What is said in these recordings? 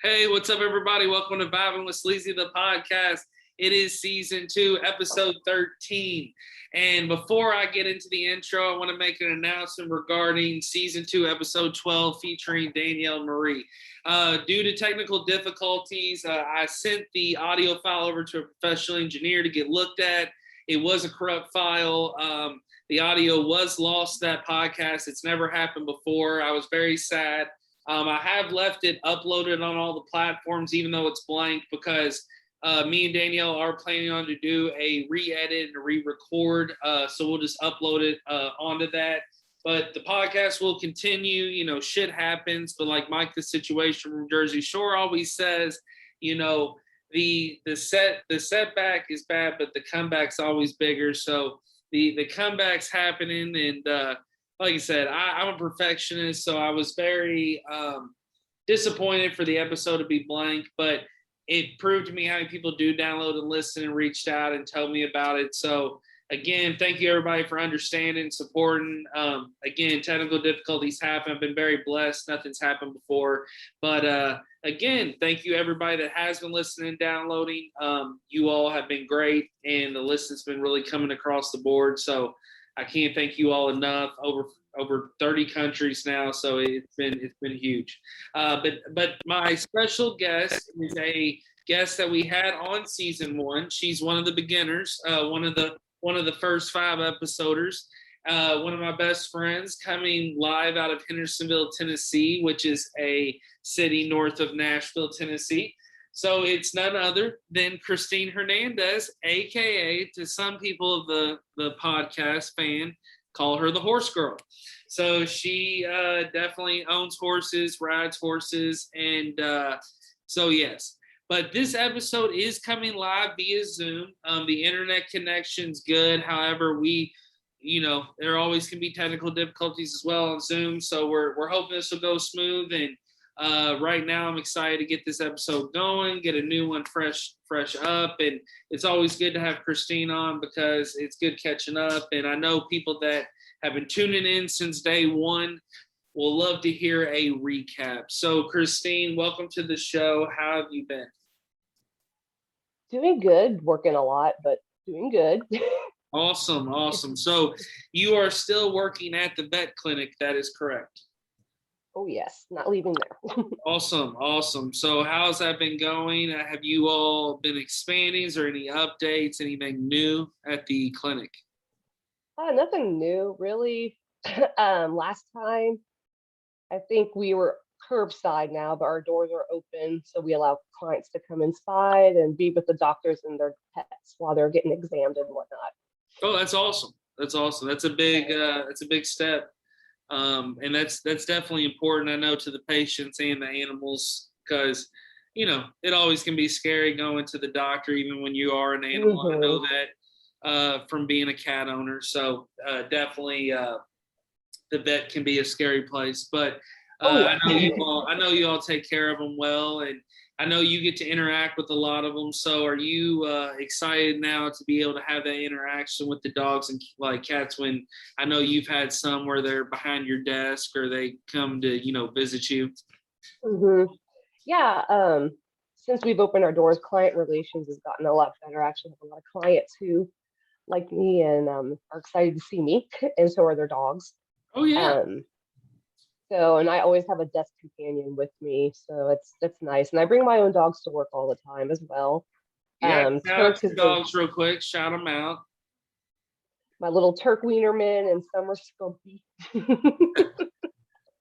Hey, what's up, everybody? Welcome to Vibing with Sleezy, the podcast. It is season 2, episode 13. And before I get into the intro, I want to make an announcement regarding season 2, episode 12, featuring Danielle Marie. Due to technical difficulties, I sent the audio file over to a professional engineer to get looked at. It was a corrupt file. The audio was lost, that podcast. It's never happened before. I was very sad. I have left it uploaded on all the platforms, even though it's blank, because me and Danielle are planning on to do a re-edit and a re-record. So we'll just upload it onto that. But the podcast will continue. You know, shit happens. But like Mike, the situation from Jersey Shore always says, you know, the setback is bad, but the comeback's always bigger. So the comeback's happening, and like I said, I'm a perfectionist, so I was very disappointed for the episode to be blank, but it proved to me how many people do download and listen and reached out and told me about it. So again, thank you everybody for understanding, supporting. Again, technical difficulties happen. I've been very blessed. Nothing's happened before. But again, thank you everybody that has been listening and downloading. You all have been great, and the listen's been really coming across the board. So I can't thank you all enough. Over 30 countries now, so it's been huge. But my special guest is a guest that we had on season 1. She's one of the beginners, one of the first 5 episoders. One of my best friends, coming live out of Hendersonville, Tennessee, which is a city north of Nashville, Tennessee. So it's none other than Christeen Hernandez, aka to some people of the podcast fan call her the horse girl. So she definitely owns horses, rides horses, and so yes. But this episode is coming live via Zoom. The internet connection's good. However, there always can be technical difficulties as well on Zoom. So we're hoping this will go smooth. And right now, I'm excited to get this episode going, get a new one fresh up. And it's always good to have Christeen on because it's good catching up. And I know people that have been tuning in since day one will love to hear a recap. So Christeen, welcome to the show. How have you been? Doing good, working a lot, but doing good. Awesome. So you are still working at the vet clinic, that is correct? Oh yes, not leaving there. Awesome. So how's that been going? Have you all been expanding? Is there any updates, anything new at the clinic? Nothing new, really. Last time, I think we were curbside now, but our doors are open, so we allow clients to come inside and be with the doctors and their pets while they're getting examined and whatnot. Oh, that's awesome. That's a big step. And that's definitely important, I know, to the patients and the animals, because it always can be scary going to the doctor even when you are an animal. Mm-hmm. I know that from being a cat owner. So definitely the vet can be a scary place, but I know you all take care of them well, and I know you get to interact with a lot of them. So are you excited now to be able to have that interaction with the dogs and like cats, when I know you've had some where they're behind your desk or they come to, visit you? Mm-hmm. Yeah. Since we've opened our doors, client relations has gotten a lot better. I actually have a lot of clients who like me and are excited to see me, and so are their dogs. Oh, yeah. And I always have a desk companion with me, so that's nice. And I bring my own dogs to work all the time as well. Yeah, shout out to dogs real quick. Shout them out. My little Turk Wienerman and Summer Scrumpy.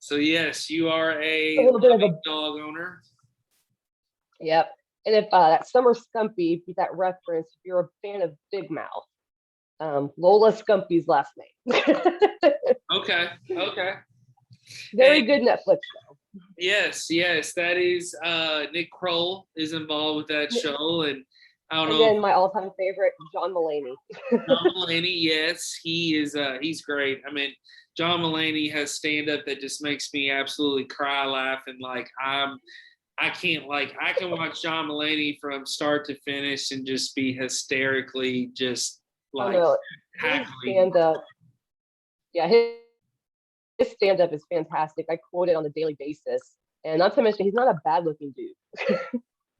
So yes, you are a little bit of a dog owner. Yep. And if that Summer Scumpy, that reference, if you're a fan of Big Mouth, Lola Scumpy's last name. Okay. Very good Netflix show. Yes, that is Nick Kroll is involved with that show, and I don't know. And then my all-time favorite, John Mulaney. John Mulaney, yes, he is. He's great. I mean, John Mulaney has stand-up that just makes me absolutely cry, laugh, and I can watch John Mulaney from start to finish and just be hysterically just like happily. His stand-up is fantastic. I quote it on a daily basis. And not to mention, he's not a bad looking dude.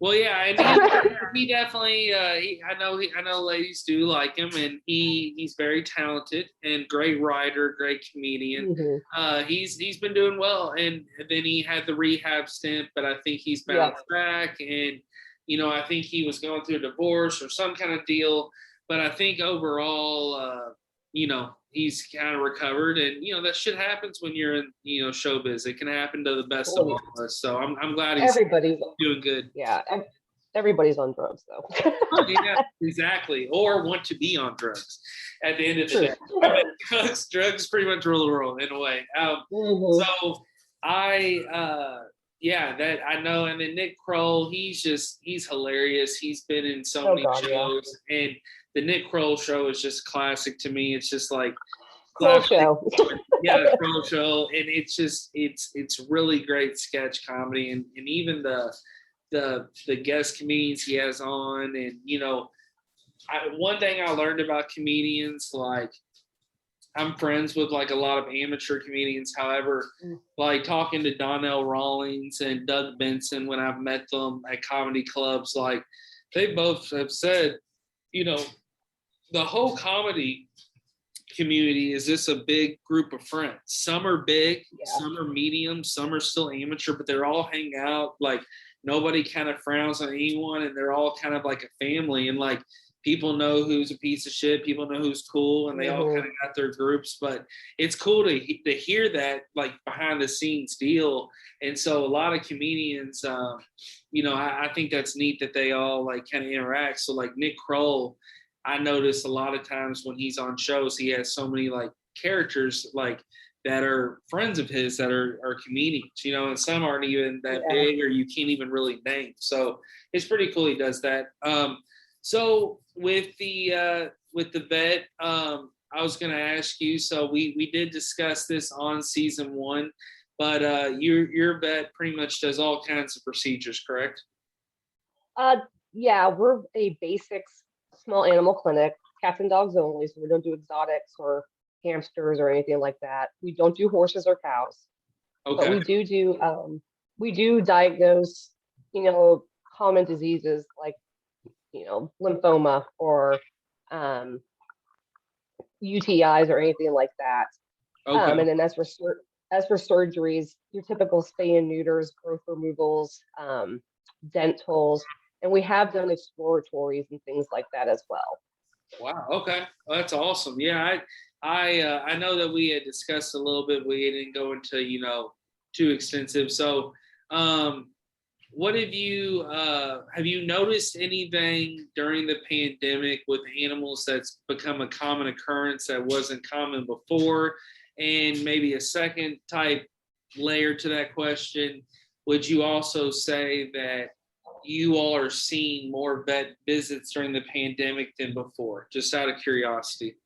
Well, yeah, and he definitely. I know ladies do like him, and he's very talented and great writer, great comedian. He's been doing well, and then he had the rehab stint, but I think he's bounced back, and I think he was going through a divorce or some kind of deal, but I think overall, he's kind of recovered, and that shit happens when you're in showbiz. It can happen to the best of all of us. So I'm glad he's doing good. Yeah, everybody's on drugs though. Yeah, exactly, or want to be on drugs. At the end of the day, drugs pretty much rule the world in a way. So that I know. And then Nick Kroll, he's hilarious. He's been in so many shows, and the Nick Kroll show is just classic to me. It's just like Kroll show. The Kroll show, and it's really great sketch comedy, and even the guest comedians he has on, and one thing I learned about comedians, like I'm friends with like a lot of amateur comedians. However, like talking to Donnell Rawlings and Doug Benson when I've met them at comedy clubs, like they both have said, the whole comedy community is just a big group of friends. Some are big, some are medium, some are still amateur, but they're all hanging out. Like nobody kind of frowns on anyone, and they're all kind of like a family. And like people know who's a piece of shit, people know who's cool, and they all kind of got their groups. But it's cool to hear that like behind the scenes deal. And so a lot of comedians, I think that's neat that they all like kind of interact. So like Nick Kroll, I notice a lot of times when he's on shows, he has so many like characters like that are friends of his that are comedians, and some aren't even that big or you can't even really name. So it's pretty cool he does that. So with the vet, I was going to ask you, so we did discuss this on season 1, but your vet pretty much does all kinds of procedures, correct? Yeah, we're a basics small animal clinic, cats and dogs only, so we don't do exotics or hamsters or anything like that. We don't do horses or cows. But we do diagnose, common diseases like, lymphoma or UTIs or anything like that. And then as for surgeries, your typical spay and neuters, growth removals, dentals, and we have done exploratories and things like that as well. Wow. Okay. Well, that's awesome. Yeah. I know that we had discussed a little bit. We didn't go into, too extensive. So, what have you noticed anything during the pandemic with animals that's become a common occurrence that wasn't common before? And maybe a second type layer to that question, would you also say that you all are seeing more vet visits during the pandemic than before, just out of curiosity?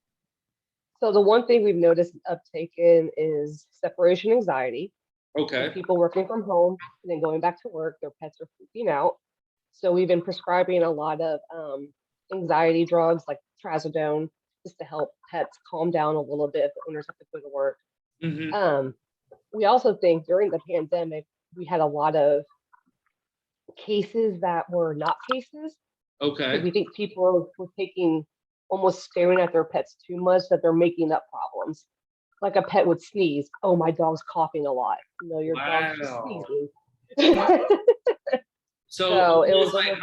So the one thing we've noticed uptake in is separation anxiety. Okay. People working from home and then going back to work, their pets are freaking out. So we've been prescribing a lot of anxiety drugs like trazodone just to help pets calm down a little bit if the owners have to go to work. We also think during the pandemic, we had a lot of cases that were not cases. Okay. We think people were almost staring at their pets too much, that they're making up problems. Like a pet would sneeze. Oh, my dog's coughing a lot. Your dog's just sneezing. So it was like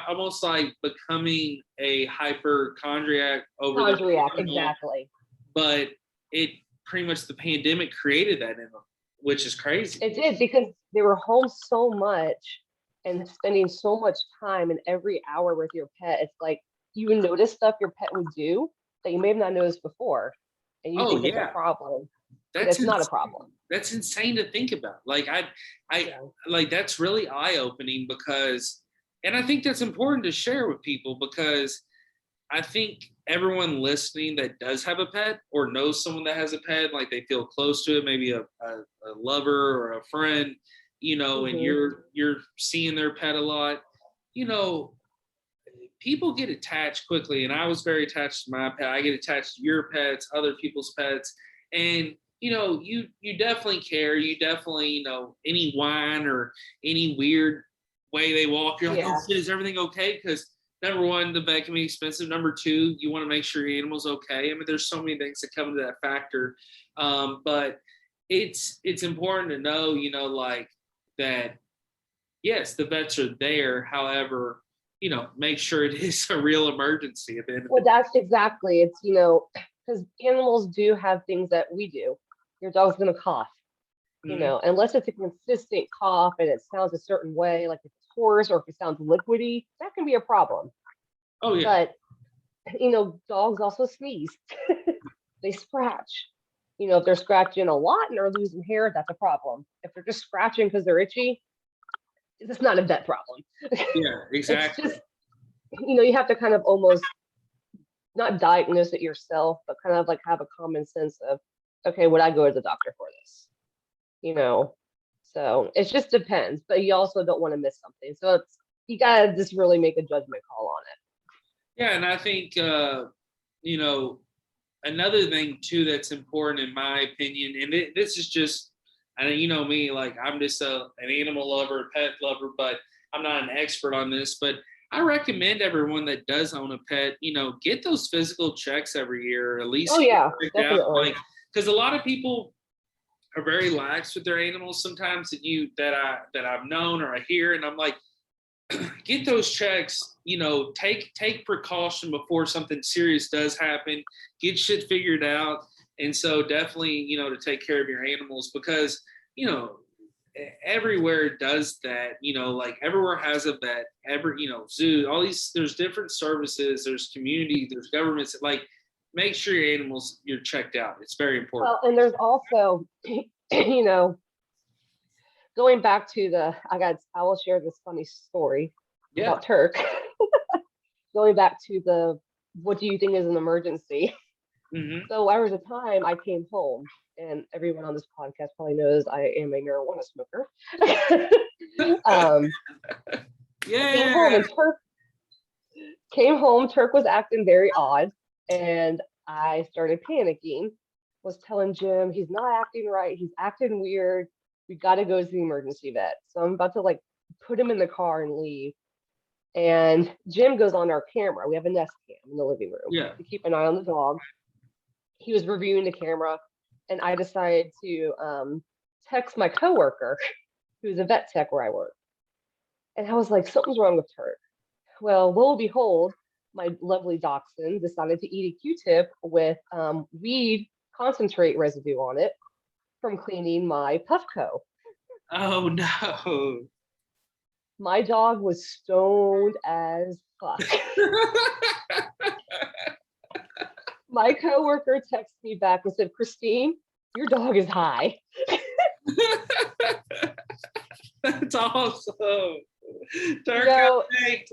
almost like becoming a hypochondriac over Hypochondriac, exactly. But it pretty much the pandemic created that in them, which is crazy. It did, because they were home so much and spending so much time and every hour with your pet. It's like you notice stuff your pet would do that you may have not noticed before, and you think it's a problem. That's not a problem. That's insane to think about. Like like that's really eye-opening, because, and I think that's important to share with people, because I think everyone listening that does have a pet or knows someone that has a pet, like they feel close to it, maybe a lover or a friend, and you're seeing their pet a lot, people get attached quickly. And I was very attached to my pet. I get attached to your pets, other people's pets. And you definitely care. You definitely, any whine or any weird way they walk, you're like, oh shit, is everything okay? Because number one, the vet can be expensive. Number two, you want to make sure your animal's okay. I mean, there's so many things that come into that factor. But it's important to know, like that, yes, the vets are there. However, make sure it is a real emergency at the end of Well, the day. that's exactly. It's, because animals do have things that we do. Your dog's going to cough, Mhm. unless it's a consistent cough and it sounds a certain way, like if it's hoarse or if it sounds liquidy, that can be a problem. Oh yeah. But, dogs also sneeze. They scratch. If they're scratching a lot and are losing hair, that's a problem. If they're just scratching because they're itchy, it's not a vet problem. Yeah, It's exactly. just, you have to kind of almost not diagnose it yourself, but kind of like have a common sense of, okay, would I go to the doctor for this? So it just depends, but you also don't want to miss something. So you gotta just really make a judgment call on Yeah, and I think you know, another thing too that's important in my opinion, and this is just, and you know me, like I'm just an animal lover, pet lover, but I'm not an expert on this. But I recommend everyone that does own a pet, get those physical checks every year, or at it. Oh least get yeah, checked out. definitely. Like, because a lot of people are very lax with their animals sometimes that I've known or I hear, and I'm like, get those checks, take precaution before something serious does happen, get shit figured out. And so definitely, to take care of your animals, because, you know, everywhere does that, like everywhere has a vet, zoo, all these, there's different services, there's community, there's governments, like make sure your animals, you're checked out. It's very important. Well, and there's also, you know, going back to I will share this funny story Yeah. about Turk. Going back to what do you think is an emergency? Mm-hmm. So there was a time I came home, and everyone on this podcast probably knows I am a marijuana smoker. um, I came home Yeah. and Turk came home. Turk was acting very odd, and I started panicking. Was telling Jim he's not acting right. He's acting weird. We got to go to the emergency vet. So I'm about to like put him in the car and leave. And Jim goes on our camera. We have a Nest Cam in the living room Yeah. to keep an eye on the dog. He was reviewing the camera, and I decided to text my coworker, who's a vet tech where I work. And I was like, something's wrong with Turk. Well, lo and behold, my lovely dachshund decided to eat a Q-tip with weed concentrate residue on it from cleaning my Puffco. Oh no. My dog was stoned as fuck. My coworker texted me back and said, Christine, your dog is high. That's awesome. Turk So, baked.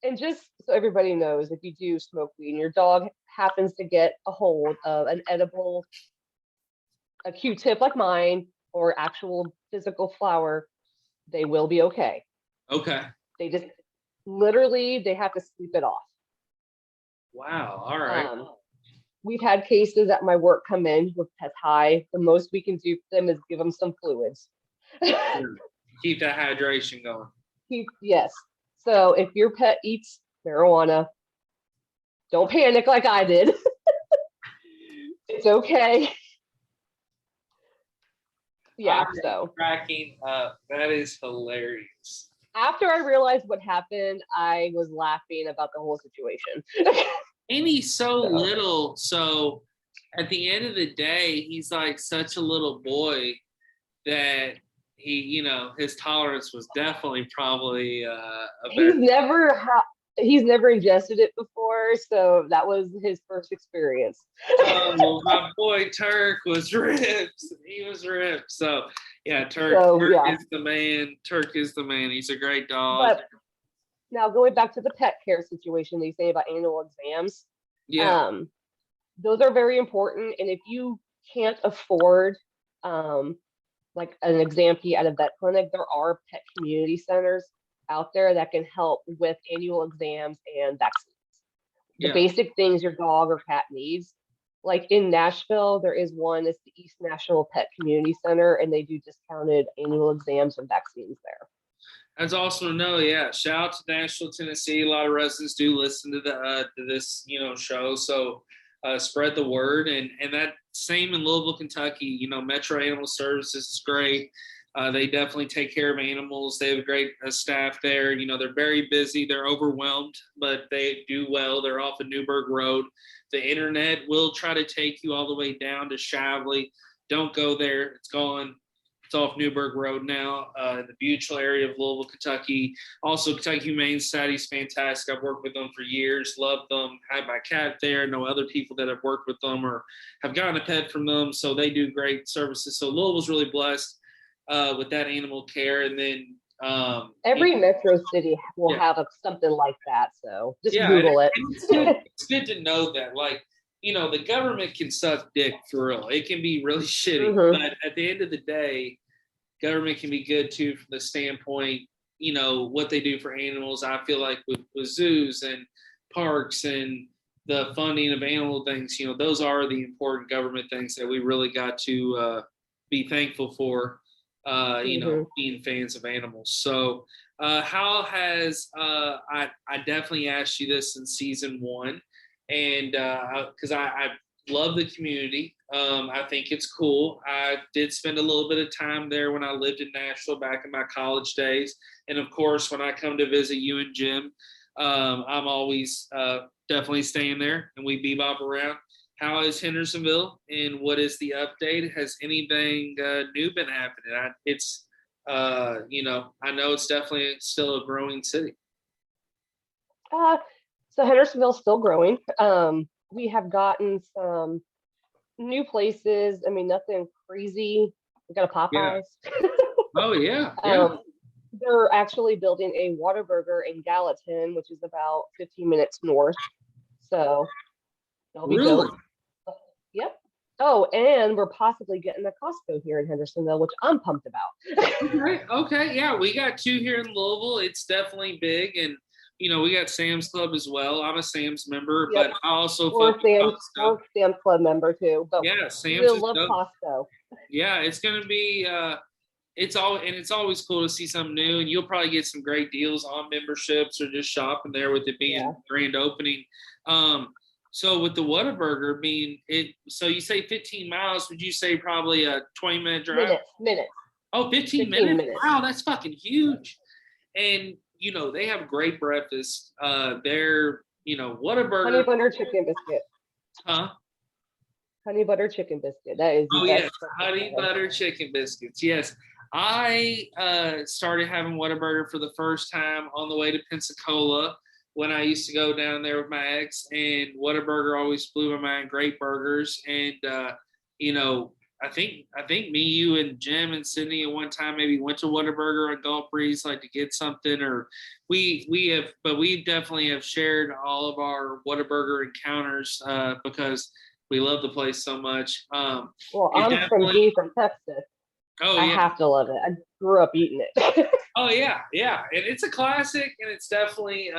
and just so everybody knows, if you do smoke weed and your dog happens to get a hold of an edible, a Q-tip like mine, or actual physical flower, they will be okay. Okay. They just literally they have to sleep it off. Wow. All right. We've had cases at my work come in with pets high. The most we can do for them is give them some fluids. Keep that hydration going. Yes. So if your pet eats marijuana, don't panic like I did. It's okay. Yeah. So cracking up. That is hilarious. after I realized what happened, I was laughing about the whole situation. And he's so little. So at the end of the day, he's like such a little boy that his tolerance was definitely probably a He's better. he's never ingested it before, so that was his first experience. Oh, my boy Turk was ripped. He was ripped. So yeah, Turk Yeah. is the man. Turk is the man. He's a great dog. But now going back to the pet care situation, they say about annual exams. Yeah. Those are very important. And if you can't afford like an exam fee at a vet clinic, there are pet community centers out there that can help with annual exams and vaccines. The Yeah. basic things your dog or cat needs. like in Nashville, there is one. It's the East National Pet Community Center, and they do discounted annual exams and vaccines there. That's awesome to know. Yeah, shout out to Nashville, Tennessee. A lot of residents do listen to this show, so spread the word. And that same in Louisville, Kentucky. Metro Animal Services is great. They definitely take care of animals. They have a great staff there. They're very busy. They're overwhelmed, but they do well. They're off of Newburgh Road. The internet will try to take you all the way down to Shavley. Don't go there. It's gone. It's off Newburgh Road now, in the Butyl area of Louisville, Kentucky. Also, Kentucky Humane Society is fantastic. I've worked with them for years, love them. Had my cat there. Know other people that have worked with them or have gotten a pet from them. So they do great services. So Louisville's really blessed with that animal care. And then every metro city will have something like that. So just Google it. It's good to know that. Like, the government can suck dick for real. It can be really shitty. But at the end of the day, government can be good too from the standpoint, what they do for animals. I feel like with zoos and parks and the funding of animal things, those are the important government things that we really got to be thankful for, being fans of animals. So how has, I definitely asked you this in season 1, and because I love the community. I think it's cool. I did spend a little bit of time there when I lived in Nashville back in my college days. And of course, when I come to visit you and Jim, I'm always definitely staying there and we bebop around. How is Hendersonville and what is the update? Has anything new been happening? I know it's definitely still a growing city. So Hendersonville's still growing. We have gotten some new places. I mean, nothing crazy. We got a Popeyes. Yeah. Oh yeah. They're actually building a Whataburger in Gallatin, which is about 15 minutes north. So that'll be dope. Yep. Oh, and we're possibly getting a Costco here in Hendersonville, which I'm pumped about. Okay. Yeah, we got 2 here in Louisville. It's definitely big, and we got Sam's Club as well. I'm a Sam's member, but I also we're Sam's Club member too. But yeah, Sam's. We love Costco. Yeah, it's gonna be. It's always cool to see something new, and you'll probably get some great deals on memberships or just shopping there with it being grand opening. So with the Whataburger being it, so you say 15 miles, would you say probably a 20-minute drive? Minutes. Oh, 15 minutes? Wow, that's fucking huge. And they have great breakfast. They're Whataburger. Honey butter chicken biscuit. Huh? Honey butter chicken biscuit. That is. Oh yes, honey butter chicken biscuits. Yes. I started having Whataburger for the first time on the way to Pensacola when I used to go down there with my ex, and Whataburger always blew my mind. Great burgers, and I think me, you, and Jim and Sydney at one time maybe went to Whataburger on Gulf Breeze like to get something, or we definitely have shared all of our Whataburger encounters because we love the place so much. Well, I'm from Texas. Oh, I have to love it. I grew up eating it. Oh yeah, and it's a classic, and it's definitely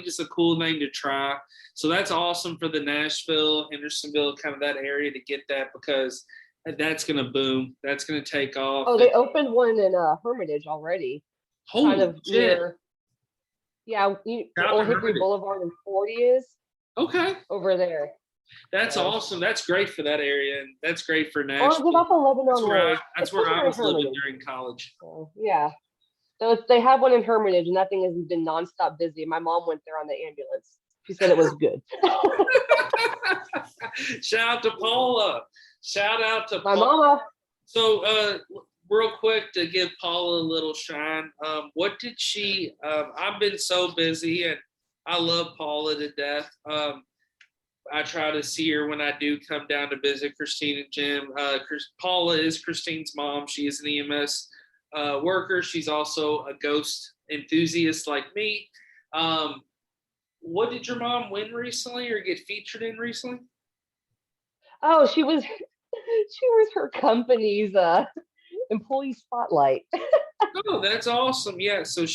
just a cool thing to try. So that's awesome for the Nashville, Hendersonville, kind of that area to get that, because that's gonna boom. That's gonna take off. Oh, they opened one in Hermitage already. Holy kind of shit. Old Hickory Boulevard and 40 is. Okay. Over there. That's awesome. That's great for that area, and that's great for Nashville. Or is it off of Lebanon Road? That's where I was living during college. Yeah. So they have one in Hermitage, and that thing has been nonstop busy. My mom went there on the ambulance. She said it was good. Shout out to Paula. Shout out to my mama. So, real quick to give Paula a little shine. What did she? I've been so busy, and I love Paula to death. I try to see her when I do come down to visit Christine and Jim. Paula is Christine's mom. She is an EMS worker. She's also a ghost enthusiast like me. What did your mom win recently or get featured in recently? Oh, she was her company's employee spotlight. Oh, that's awesome. Yeah. So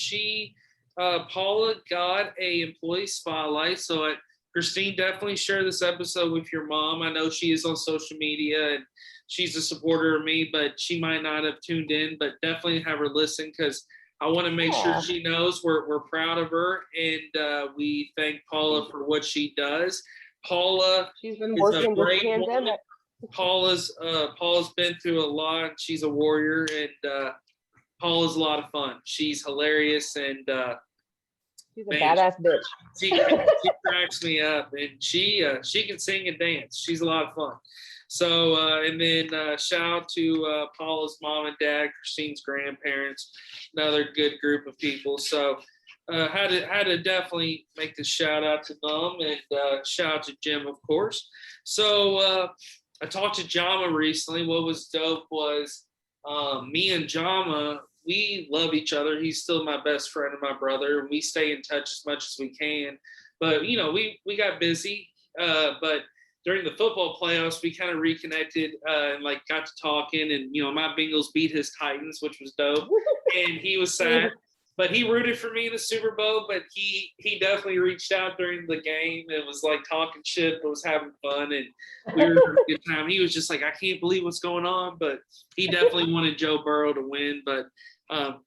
Paula got a employee spotlight. So Christeen, definitely share this episode with your mom. I know she is on social media and she's a supporter of me, but she might not have tuned in, but definitely have her listen because I want to make sure she knows we're proud of her, and we thank Paula for what she does. Paula, she's been working this pandemic. Paula's been through a lot. She's a warrior, and Paula's a lot of fun. She's hilarious, and she's a badass bitch. She cracks me up, and she can sing and dance. She's a lot of fun. So, and then shout out to Paula's mom and dad, Christeen's grandparents, another good group of people. So, had to definitely make the shout out to them, and shout out to Jim, of course. So, I talked to Jama recently. What was dope was me and Jama, we love each other. He's still my best friend and my brother. We stay in touch as much as we can. But, you know, we got busy. But during the football playoffs, we kind of reconnected and like got to talking. And, you know, my Bengals beat his Titans, which was dope. And he was sad. But he rooted for me in the Super Bowl, but he definitely reached out during the game and was like talking shit, but was having fun, and we were having a good time. He was just like, I can't believe what's going on, but he definitely wanted Joe Burrow to win. But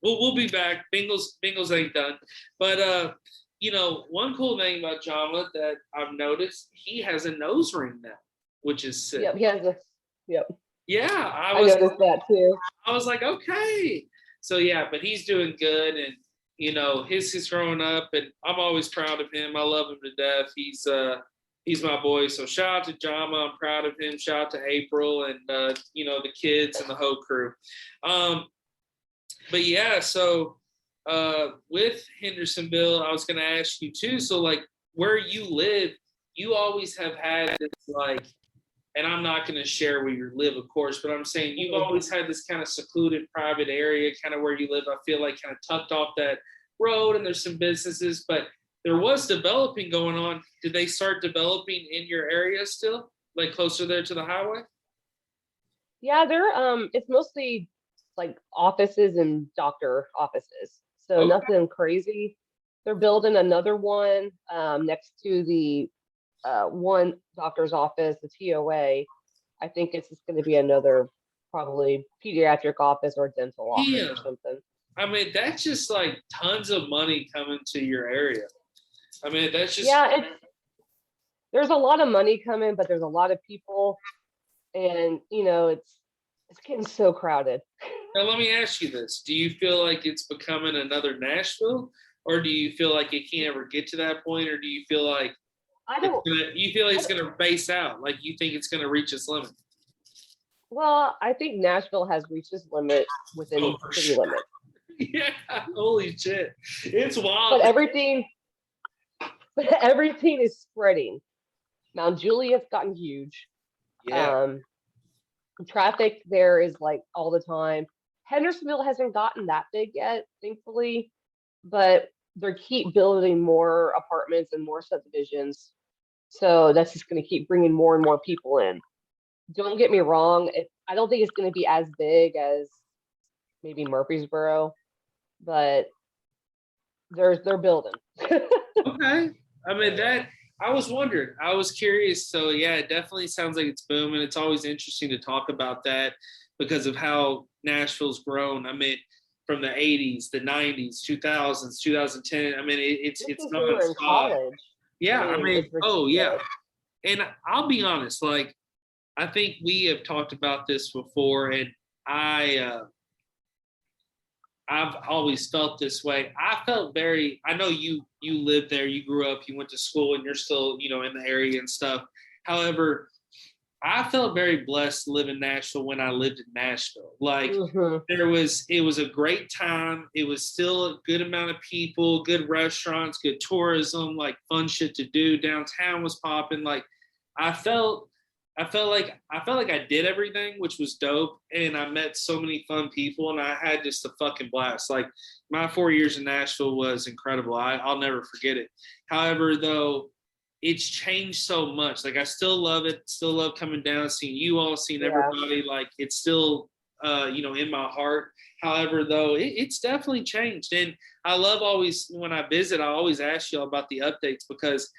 we'll be back. Bengals ain't done. But you know, one cool thing about Jama that I've noticed, he has a nose ring now, which is sick. Yep, he has a. Yep. Yeah, I noticed that too. I was like, okay. So yeah, but he's doing good, and you know, his growing up, and I'm always proud of him. I love him to death. He's my boy. So shout out to Jama. I'm proud of him. Shout out to April and you know, the kids and the whole crew. But yeah, so with Hendersonville, I was gonna ask you too. So like where you live, you always have had this like, and I'm not going to share where you live, of course, but I'm saying you've always had this kind of secluded private area, kind of where you live. I feel like kind of tucked off that road, and there's some businesses, but there was developing going on. Did they start developing in your area still, like closer there to the highway? Yeah, it's mostly like offices and doctor offices. So nothing crazy. They're building another one next to the one doctor's office, the TOA. I think it's just going to be another probably pediatric office or dental office or something. I mean, that's just like tons of money coming to your area. I mean, that's just there's a lot of money coming, but there's a lot of people, and you know, it's getting so crowded. Now, let me ask you this: do you feel like it's becoming another Nashville, or do you feel like it can't ever get to that point, or do you feel like you feel like it's going to base out? Like you think it's going to reach its limit? Well, I think Nashville has reached its limit within city limits. Yeah, holy shit. It's wild. But everything is spreading. Mount Juliet's gotten huge. Yeah. Traffic there is like all the time. Hendersonville hasn't gotten that big yet, thankfully, but they keep building more apartments and more subdivisions. So that's just going to keep bringing more and more people in. Don't get me wrong. I don't think it's going to be as big as maybe Murfreesboro, but they're building. Okay. I mean, I was wondering. I was curious. So yeah, it definitely sounds like it's booming. It's always interesting to talk about that because of how Nashville's grown. I mean, from the 80s, the 90s, 2000s, 2010. I mean, it's nonstop. Yeah, I mean, yeah. And I'll be honest, like, I think we have talked about this before, and I've always felt this way. I know you lived there, you grew up, you went to school, and you're still, you know, in the area and stuff. However, I felt very blessed to live in Nashville when I lived in Nashville. Like it was a great time. It was still a good amount of people, good restaurants, good tourism, like fun shit to do. Downtown was popping. Like I felt like I did everything, which was dope. And I met so many fun people, and I had just a fucking blast. Like my 4 years in Nashville was incredible. I'll never forget it. However, though, it's changed so much. Like I still love it. Still love coming down, seeing you all, seeing everybody. Like it's still, you know, in my heart. However, though, it's definitely changed. And I love always when I visit, I always ask y'all about the updates because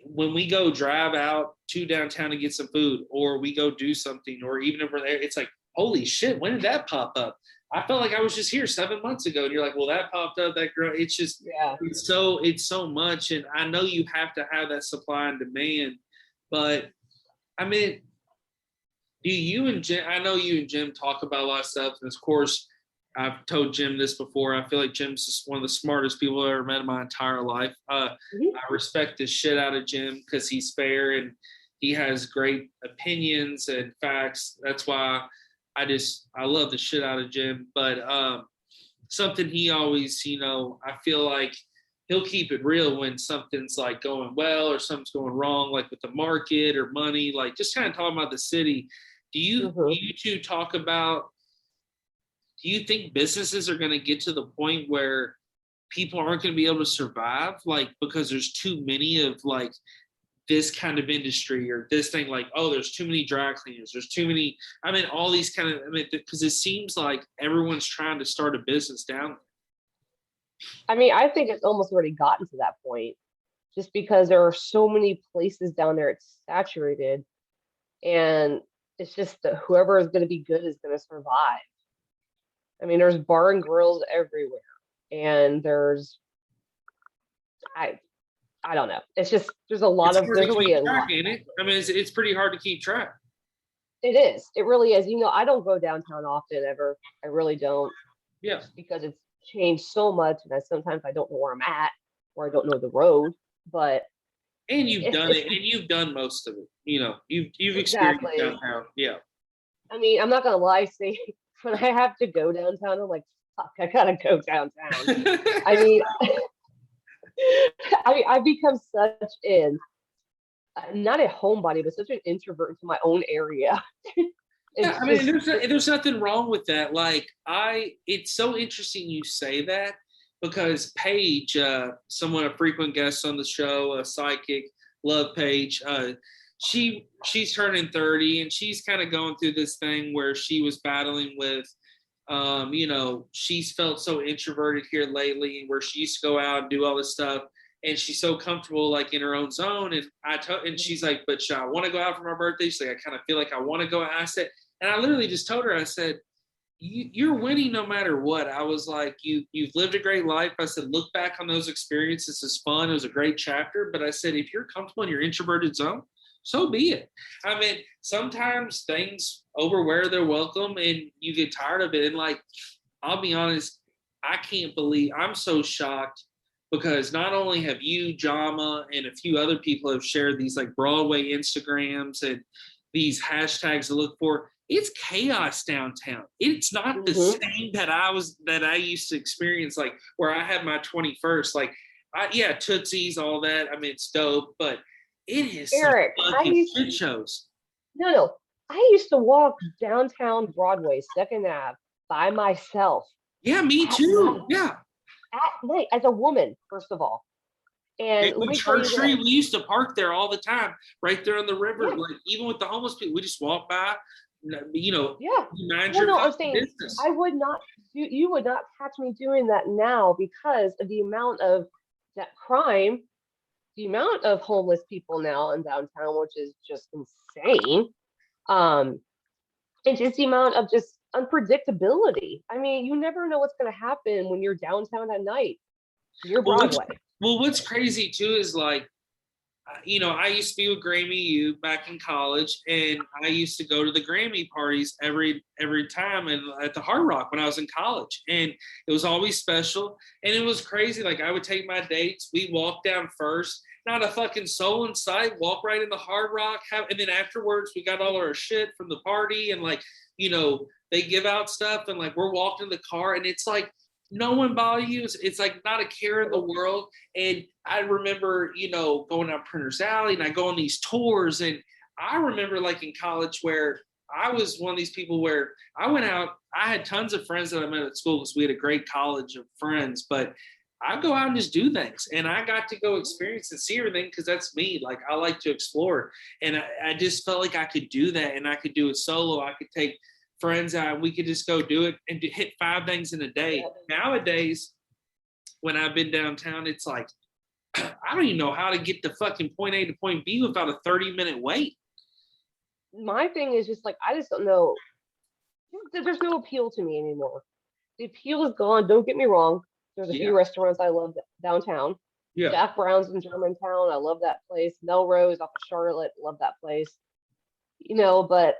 when we go drive out to downtown to get some food, or we go do something, or even if we're there, it's like, holy shit, when did that pop up? I felt like I was just here 7 months ago. And you're like, well, that popped up, that girl. It's just, it's so much. And I know you have to have that supply and demand, but I mean, do you and Jim, I know you and Jim talk about a lot of stuff. And of course, I've told Jim this before. I feel like Jim's just one of the smartest people I've ever met in my entire life. I respect the shit out of Jim because he's fair and he has great opinions and facts. That's why I love the shit out of Jim. But something he always, I feel like he'll keep it real when something's like going well or something's going wrong, like with the market or money, like just kind of talking about the city. Do you two talk about, do you think businesses are going to get to the point where people aren't going to be able to survive, like, because there's too many of like this kind of industry or this thing, like, oh, there's too many dry cleaners, there's too many, all these kind of, because it seems like everyone's trying to start a business down there. I think it's almost already gotten to that point just because there are so many places down there, it's saturated, and it's just that whoever is going to be good is going to survive. There's bar and grills everywhere, and there's, I don't know. It's just, there's already a lot. It's pretty hard to keep track. It is. It really is. I don't go downtown often ever. I really don't. Yeah. Because it's changed so much, and sometimes I don't know where I'm at, or I don't know the road. But and you've done it, and you've done most of it. You've experienced downtown. Yeah. I'm not gonna lie. See, when I have to go downtown, I'm like, fuck, I gotta go downtown. I've become such not a homebody, but such an introvert into my own area. There's nothing wrong with that. Like, it's so interesting you say that, because Paige, someone, a frequent guest on the show, a psychic, love Paige, she's turning 30, and she's kind of going through this thing where she was battling with, she's felt so introverted here lately, where she used to go out and do all this stuff, and she's so comfortable like in her own zone. And she's like, but I want to go out for my birthday. She's like, I kind of feel like I want to go out. I said, and I literally just told her, I said, you're winning no matter what. I was like, you've lived a great life. I said, look back on those experiences as fun. It was a great chapter. But I said, if you're comfortable in your introverted zone, so be it. Sometimes things overwear their welcome and you get tired of it. And like, I'll be honest, I can't believe, I'm so shocked, because not only have you, Jama, and a few other people have shared these like Broadway Instagrams and these hashtags to look for. It's chaos downtown. It's not the same that I used to experience, like where I had my 21st, like, Tootsie's, all that. It's dope, but it is Eric, fucking shit shows. No. I used to walk downtown Broadway, 2nd Ave, by myself. Yeah, me too. Yeah. At night, as a woman, first of all. And Church Street, we used to park there all the time, right there on the river. Yeah. Like, even with the homeless people, we just walk by. I'm saying business. You would not catch me doing that now, because of the amount of that crime, the amount of homeless people now in downtown, which is just insane. And just the amount of just unpredictability. You never know what's going to happen when you're downtown at night. You're Broadway. What's crazy too is like, I used to be with Grammy U back in college, and I used to go to the Grammy parties every time, and at the Hard Rock when I was in college, and it was always special, and it was crazy. Like, I would take my dates, we walk down first, not a fucking soul in sight, walk right in the Hard Rock, and then afterwards we got all our shit from the party, and like, they give out stuff, and like we're walking in the car, and it's like, no one bothers you. It's like not a care in the world. And I remember, going out Printer's Alley, and I go on these tours. And I remember like in college where I was one of these people where I went out, I had tons of friends that I met at school because we had a great college of friends, but I go out and just do things. And I got to go experience and see everything because that's me. Like, I like to explore. And I just felt like I could do that, and I could do it solo. I could take friends out, we could just go do it and hit 5 things in a day. Nowadays, when I've been downtown, it's like I don't even know how to get to fucking point A to point B without a 30-minute wait. My thing is just like, I just don't know. There's no appeal to me anymore. The appeal is gone. Don't get me wrong. There's a Yeah. few restaurants I love downtown. Yeah. Jack Brown's in Germantown. I love that place. Melrose off of Charlotte. Love that place. But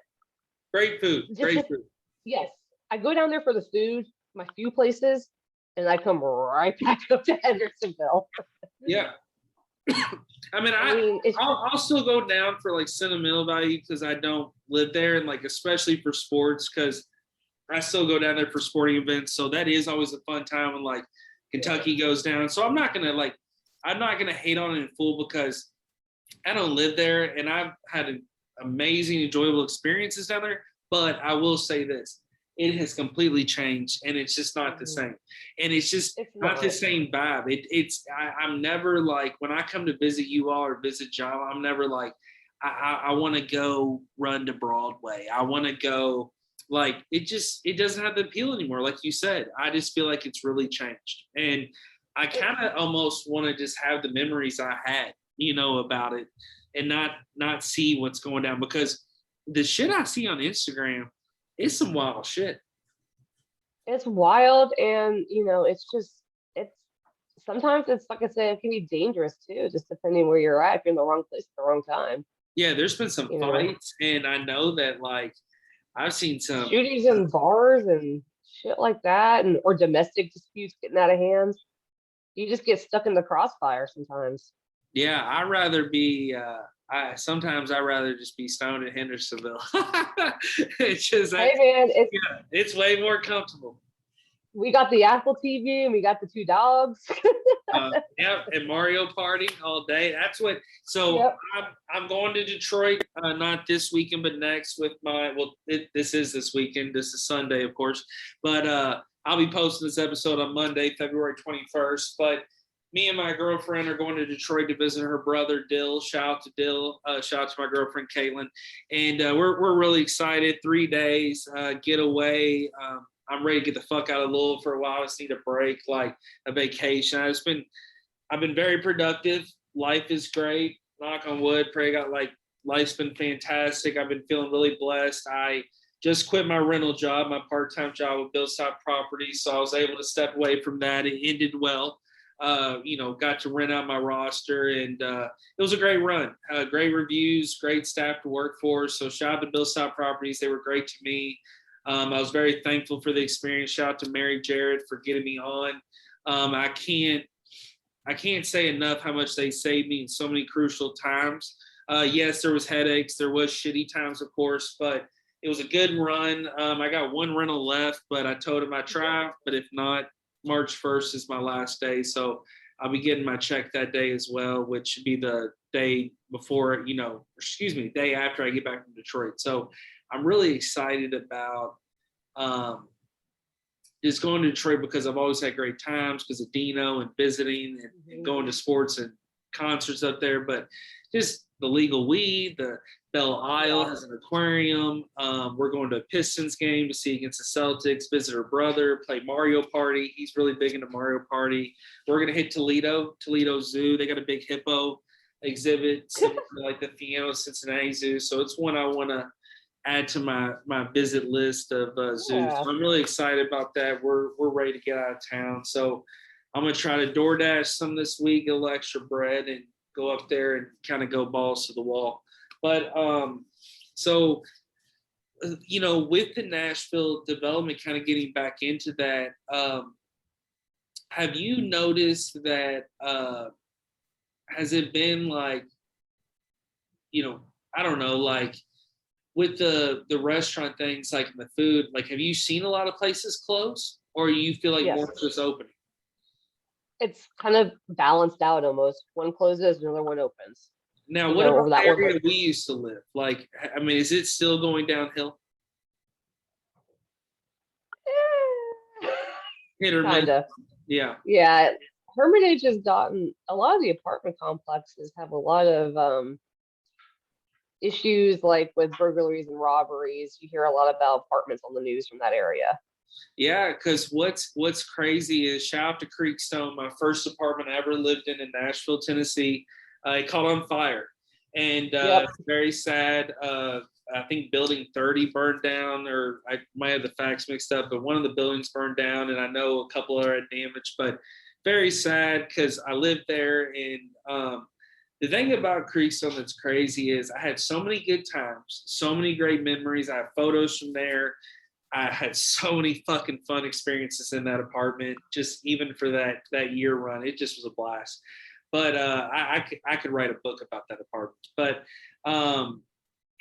Great food. Great food. yes, I go down there for the food, my few places, and I come right back up to Hendersonville. Yeah. I mean, I'll still go down for like sentimental value because I don't live there, and like especially for sports, because I still go down there for sporting events. So that is always a fun time when like Kentucky goes down. So I'm not gonna hate on it in full because I don't live there, and I've had amazing, enjoyable experiences down there. But I will say this: it has completely changed, and it's just not the same. And it's not the same vibe. I'm never like, when I come to visit you all or visit Java, I'm never like, I want to go run to Broadway. I want to go, like, it doesn't have the appeal anymore. Like you said, I just feel like it's really changed. And I kind of almost want to just have the memories I had, about it, and not see what's going down, because the shit I see on Instagram, it's some wild shit. It's wild, and it's sometimes, it's like I said, it can be dangerous too, just depending where you're at. If you're in the wrong place at the wrong time. Yeah, there's been some fights, and I know that, like, I've seen some shootings in bars and shit like that, or domestic disputes getting out of hand. You just get stuck in the crossfire sometimes. Yeah, sometimes I'd rather just be stoned in Hendersonville. It's just, hey man, it's way more comfortable. We got the Apple TV and we got the 2 dogs. And Mario Party all day. That's what. So yep. I'm going to Detroit, not this weekend, but next with this is this weekend. This is Sunday, of course. But I'll be posting this episode on Monday, February 21st. But me and my girlfriend are going to Detroit to visit her brother, Dill. Shout out to Dill. Shout out to my girlfriend, Caitlin. And we're really excited. 3 days, getaway. I'm ready to get the fuck out of Louisville for a while. I just need a break, like a vacation. I've been very productive. Life is great. Knock on wood. Life's been fantastic. I've been feeling really blessed. I just quit my rental job, my part-time job with Billstop Properties. So I was able to step away from that. It ended well. Got to rent out my roster, and it was a great run. Great reviews, great staff to work for. So shout out to Billstop Properties. They were great to me. I was very thankful for the experience. Shout out to Mary Jarrett for getting me on. I can't say enough how much they saved me in so many crucial times. Yes, there was headaches. There was shitty times, of course, but it was a good run. I got one rental left, but I told him I'd try. But if not, March 1st is my last day. So I'll be getting my check that day as well, which should be the day before, day after I get back from Detroit. So I'm really excited about just going to Detroit, because I've always had great times because of Dino and visiting and going to sports and concerts up there. But just the legal weed, the Belle Isle has an aquarium. We're going to a Pistons game to see against the Celtics, visit her brother, play Mario Party. He's really big into Mario Party. We're going to hit Toledo Zoo. They got a big hippo exhibit, like the Fiano Cincinnati Zoo. So it's one I want to add to my visit list of zoos. So I'm really excited about that. We're ready to get out of town. So I'm going to try to DoorDash some this week, get a little extra bread, and go up there and kind of go balls to the wall. But with the Nashville development, kind of getting back into that, have you noticed that, has it been like, I don't know, like with the restaurant things, like the food, like, have you seen a lot of places close, or you feel like more just opening? It's kind of balanced out almost. One closes, another one opens. Now, what about the area we used to live? Like, I mean, is it still going downhill? Hit or miss? Kinda. Yeah. Yeah. Hermitage has gotten, a lot of the apartment complexes have a lot of issues, like with burglaries and robberies. You hear a lot about apartments on the news from that area. Yeah, because what's crazy is shout out to Creekstone, my first apartment I ever lived in Nashville, Tennessee. It caught on fire, and Yep. it's very sad. I think building 30 burned down, or I might have the facts mixed up, but one of the buildings burned down, and I know a couple are damaged. But very sad because I lived there, and the thing about Creekstone that's crazy is I had so many good times, so many great memories. I have photos from there. I had so many fucking fun experiences in that apartment, just even for that year run. It just was a blast. But I could write a book about that apartment. But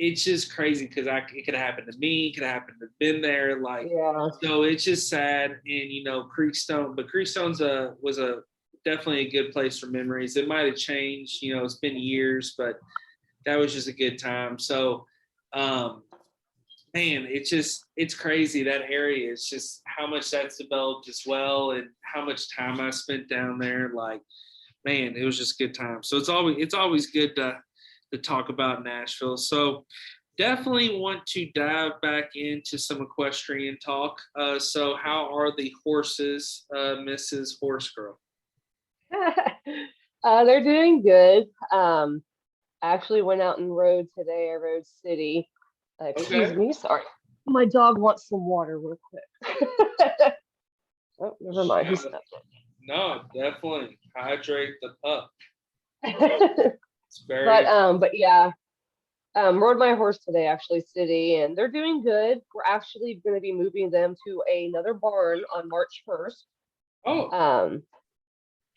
it's just crazy because it could have happened to me, could have happened to been there. Like, Yeah. so it's just sad. And Creekstone, but Creekstone's was a definitely a good place for memories. It might have changed, it's been years, but that was just a good time. So man, it's crazy. That area, it's just how much that's developed as well, and how much time I spent down there. Like, man, it was just a good time. So it's always good to talk about Nashville. So definitely want to dive back into some equestrian talk. So how are the horses, Mrs. Horse Girl? They're doing good. I actually went out and rode today. I rode City. Excuse Okay. me, sorry. My dog wants some water real quick. Oh, never mind. He stopped No, definitely hydrate the pup. it. It's very But yeah, rode my horse today, actually, City, and they're doing good. We're actually going to be moving them to another barn on March 1st. oh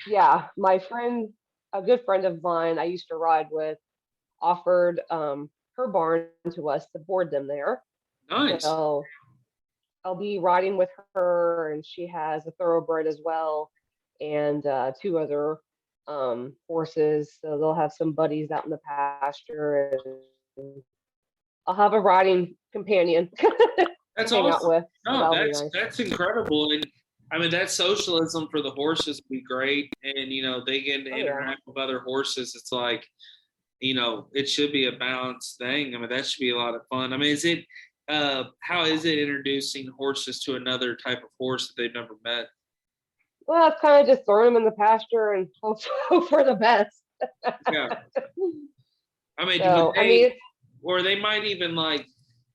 Yeah, my friend, a good friend of mine I used to ride with, offered her barn to us to board them there. nice. So I'll be riding with her, and she has a thoroughbred as well, and two other horses. So they'll have some buddies out in the pasture, and I'll have a riding companion to That's hang out awesome. with. So No, that'll be that's nice. that's incredible. And I mean that socialism for the horses would be great. And they get to Oh yeah. interact with other horses. It's like, it should be a balanced thing. I mean, that should be a lot of fun. I mean, how is it introducing horses to another type of horse that they've never met? Well, it's kind of just throwing them in the pasture and hope for the best. Yeah. I mean, So I mean, or they might even like,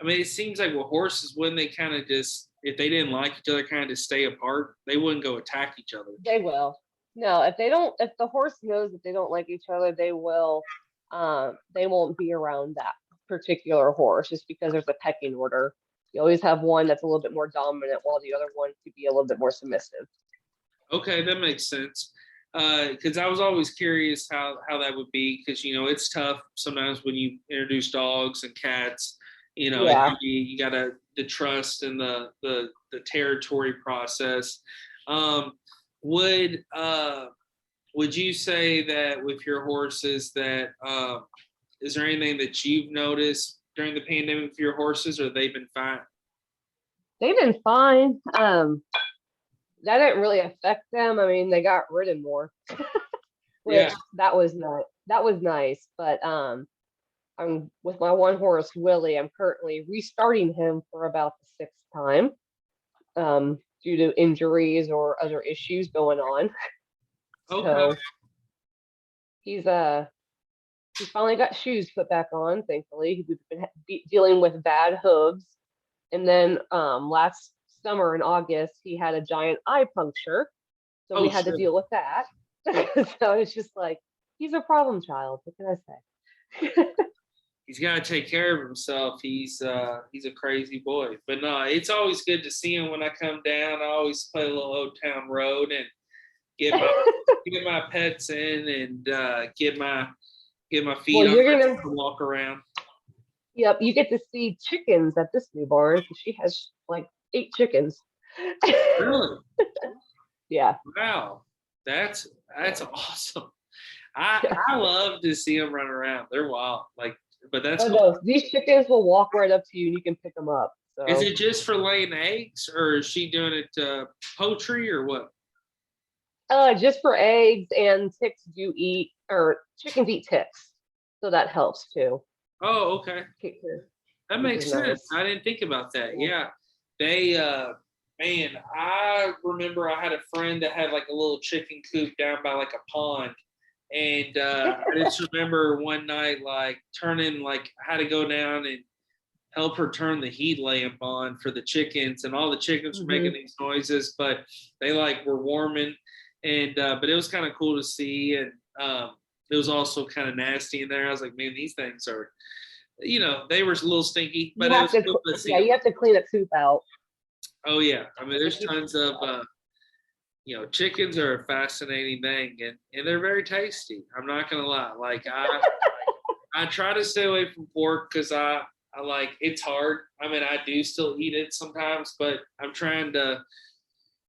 I mean, it seems like with horses, when they kind of just, if they didn't like each other, kind of just stay apart, they wouldn't go attack each other. they will. No, if they don't, if the horse knows that they don't like each other, they will. They won't be around that particular horse just because there's a pecking order. You always have one that's a little bit more dominant, while the other one could be a little bit more submissive. Okay, that makes sense. Because I was always curious how that would be, because it's tough sometimes when you introduce dogs and cats. Yeah. You gotta the trust and the territory process. Um, would would you say that with your horses that is there anything that you've noticed during the pandemic for your horses, or they've been fine? They've been fine. That didn't really affect them. I mean, they got ridden more, which Yeah. that was not that was nice. But I'm with my one horse, Willie. I'm currently restarting him for about the sixth time, due to injuries or other issues going on. Okay. So he's he finally got shoes put back on. Thankfully, we've been dealing with bad hooves, and then last summer in August he had a giant eye puncture, so we Oh, had to sure. deal with that. So it's just like he's a problem child. What can I say? He's got to take care of himself. He's a crazy boy. But no, it's always good to see him when I come down. I always play a little Old Town Road and get my get my pets in, and get my feet Well, on you're gonna. to walk around. Yep, you get to see chickens at this new barn because she has like 8 chickens. Really? Yeah. Wow. That's Yeah. awesome. I love to see them run around. They're wild. Like, but that's Oh cool. no, these chickens will walk right up to you and you can pick them up. Is So it just for laying eggs, or is she doing it poultry, or what? just for eggs, and ticks do eat, or chickens eat ticks. So that helps too. Oh, okay. Which That which is makes sense. nice. I didn't think about that. Yeah. Yeah. They Man, I remember I had a friend that had like a little chicken coop down by like a pond. And I just remember one night like turning, like I had to go down and help her turn the heat lamp on for the chickens, and all the chickens were making these noises, but they like were warming. And but it was kind of cool to see. And it was also kind of nasty in there. I was like, man, these things are, they were a little stinky, but it was cool to see. Yeah, you have to clean a coop out. Oh yeah, I mean, there's tons of chickens are a fascinating thing, and they're very tasty. I'm not gonna lie. Like I try to stay away from pork because I like, it's hard. I mean, I do still eat it sometimes, but I'm trying to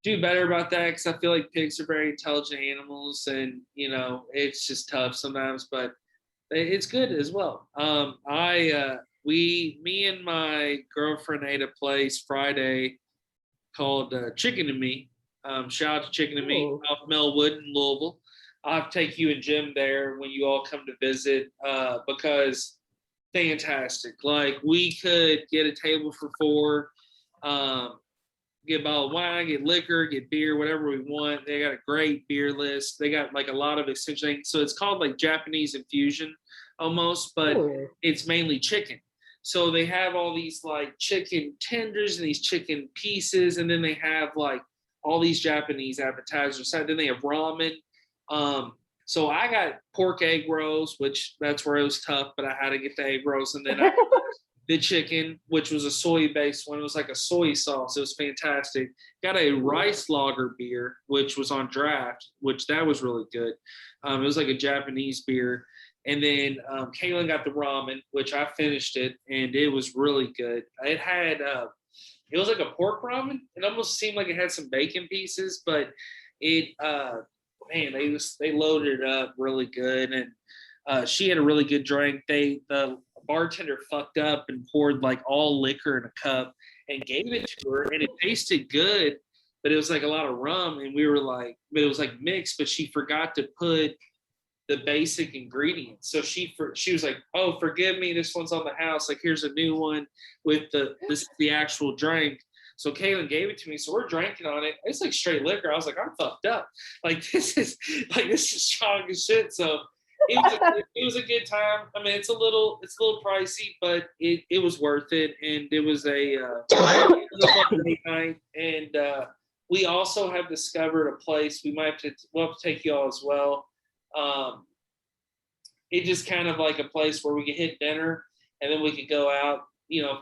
do better about that because I feel like pigs are very intelligent animals, and it's just tough sometimes, but it's good as well. Me and my girlfriend ate a place Friday called Chicken and Me. Shout out to Chicken and Me off Melwood in Louisville. I'll have to take you and Jim there when you all come to visit because fantastic. Like, we could get a table for 4, get a bottle of wine, get liquor, get beer, whatever we want. They got a great beer list. They got like a lot of essential things. So it's called like Japanese infusion almost, but it's mainly chicken. So they have all these like chicken tenders and these chicken pieces, and then they have like all these Japanese appetizers. Then they have ramen. So I got pork egg rolls, which that's where it was tough, but I had to get the egg rolls. And then the chicken, which was a soy-based one. It was like a soy sauce. It was fantastic. Got a rice lager beer, which was on draft, which that was really good. It was like a Japanese beer. And then Kaylin got the ramen, which I finished it, and it was really good. It had, it was like a pork ramen. It almost seemed like it had some bacon pieces, but it, man, they loaded it up really good. And she had a really good drink. The bartender fucked up and poured like all liquor in a cup and gave it to her, and it tasted good, but it was like a lot of rum. And we were like, but it was like mixed, but she forgot to put the basic ingredients. So she was like, "Oh, forgive me, this one's on the house. Like, here's a new one with the actual drink." So Kaylin gave it to me. So we're drinking on it. It's like straight liquor. I was like, I'm fucked up. Like, this is strong as shit. So it was a good time. I mean, it's a little pricey, but it was worth it. And it was a fun date night. And we also have discovered a place. We'll have to take y'all as well. It just kind of like a place where we could hit dinner, and then we could go out,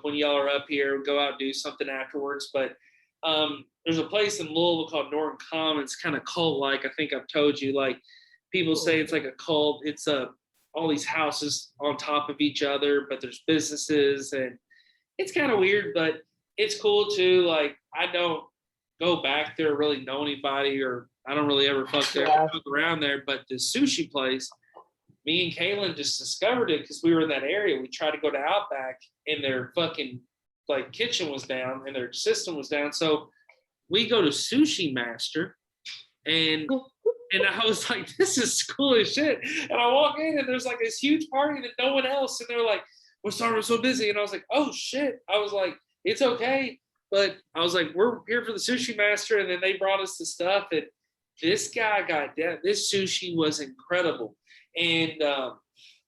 when y'all are up here, go out and do something afterwards. But there's a place in Louisville called Norton Commons, kind of cult-like. I think I've told you, like, people say it's like a cult. It's all these houses on top of each other, but there's businesses, and it's kind of weird, but it's cool too. Like, I don't go back there, really know anybody, or I don't really ever fuck around there. But the sushi place, me and Kaylin just discovered it because we were in that area. We tried to go to Outback, and their fucking like kitchen was down and their system was down. So we go to Sushi Master, and I was like, this is cool as shit. And I walk in, and there's like this huge party and no one else. And they're like, we're sorry, we're so busy. And I was like, oh shit. I was like, it's okay. But I was like, we're here for the Sushi Master. And then they brought us the stuff. And this guy this sushi was incredible. And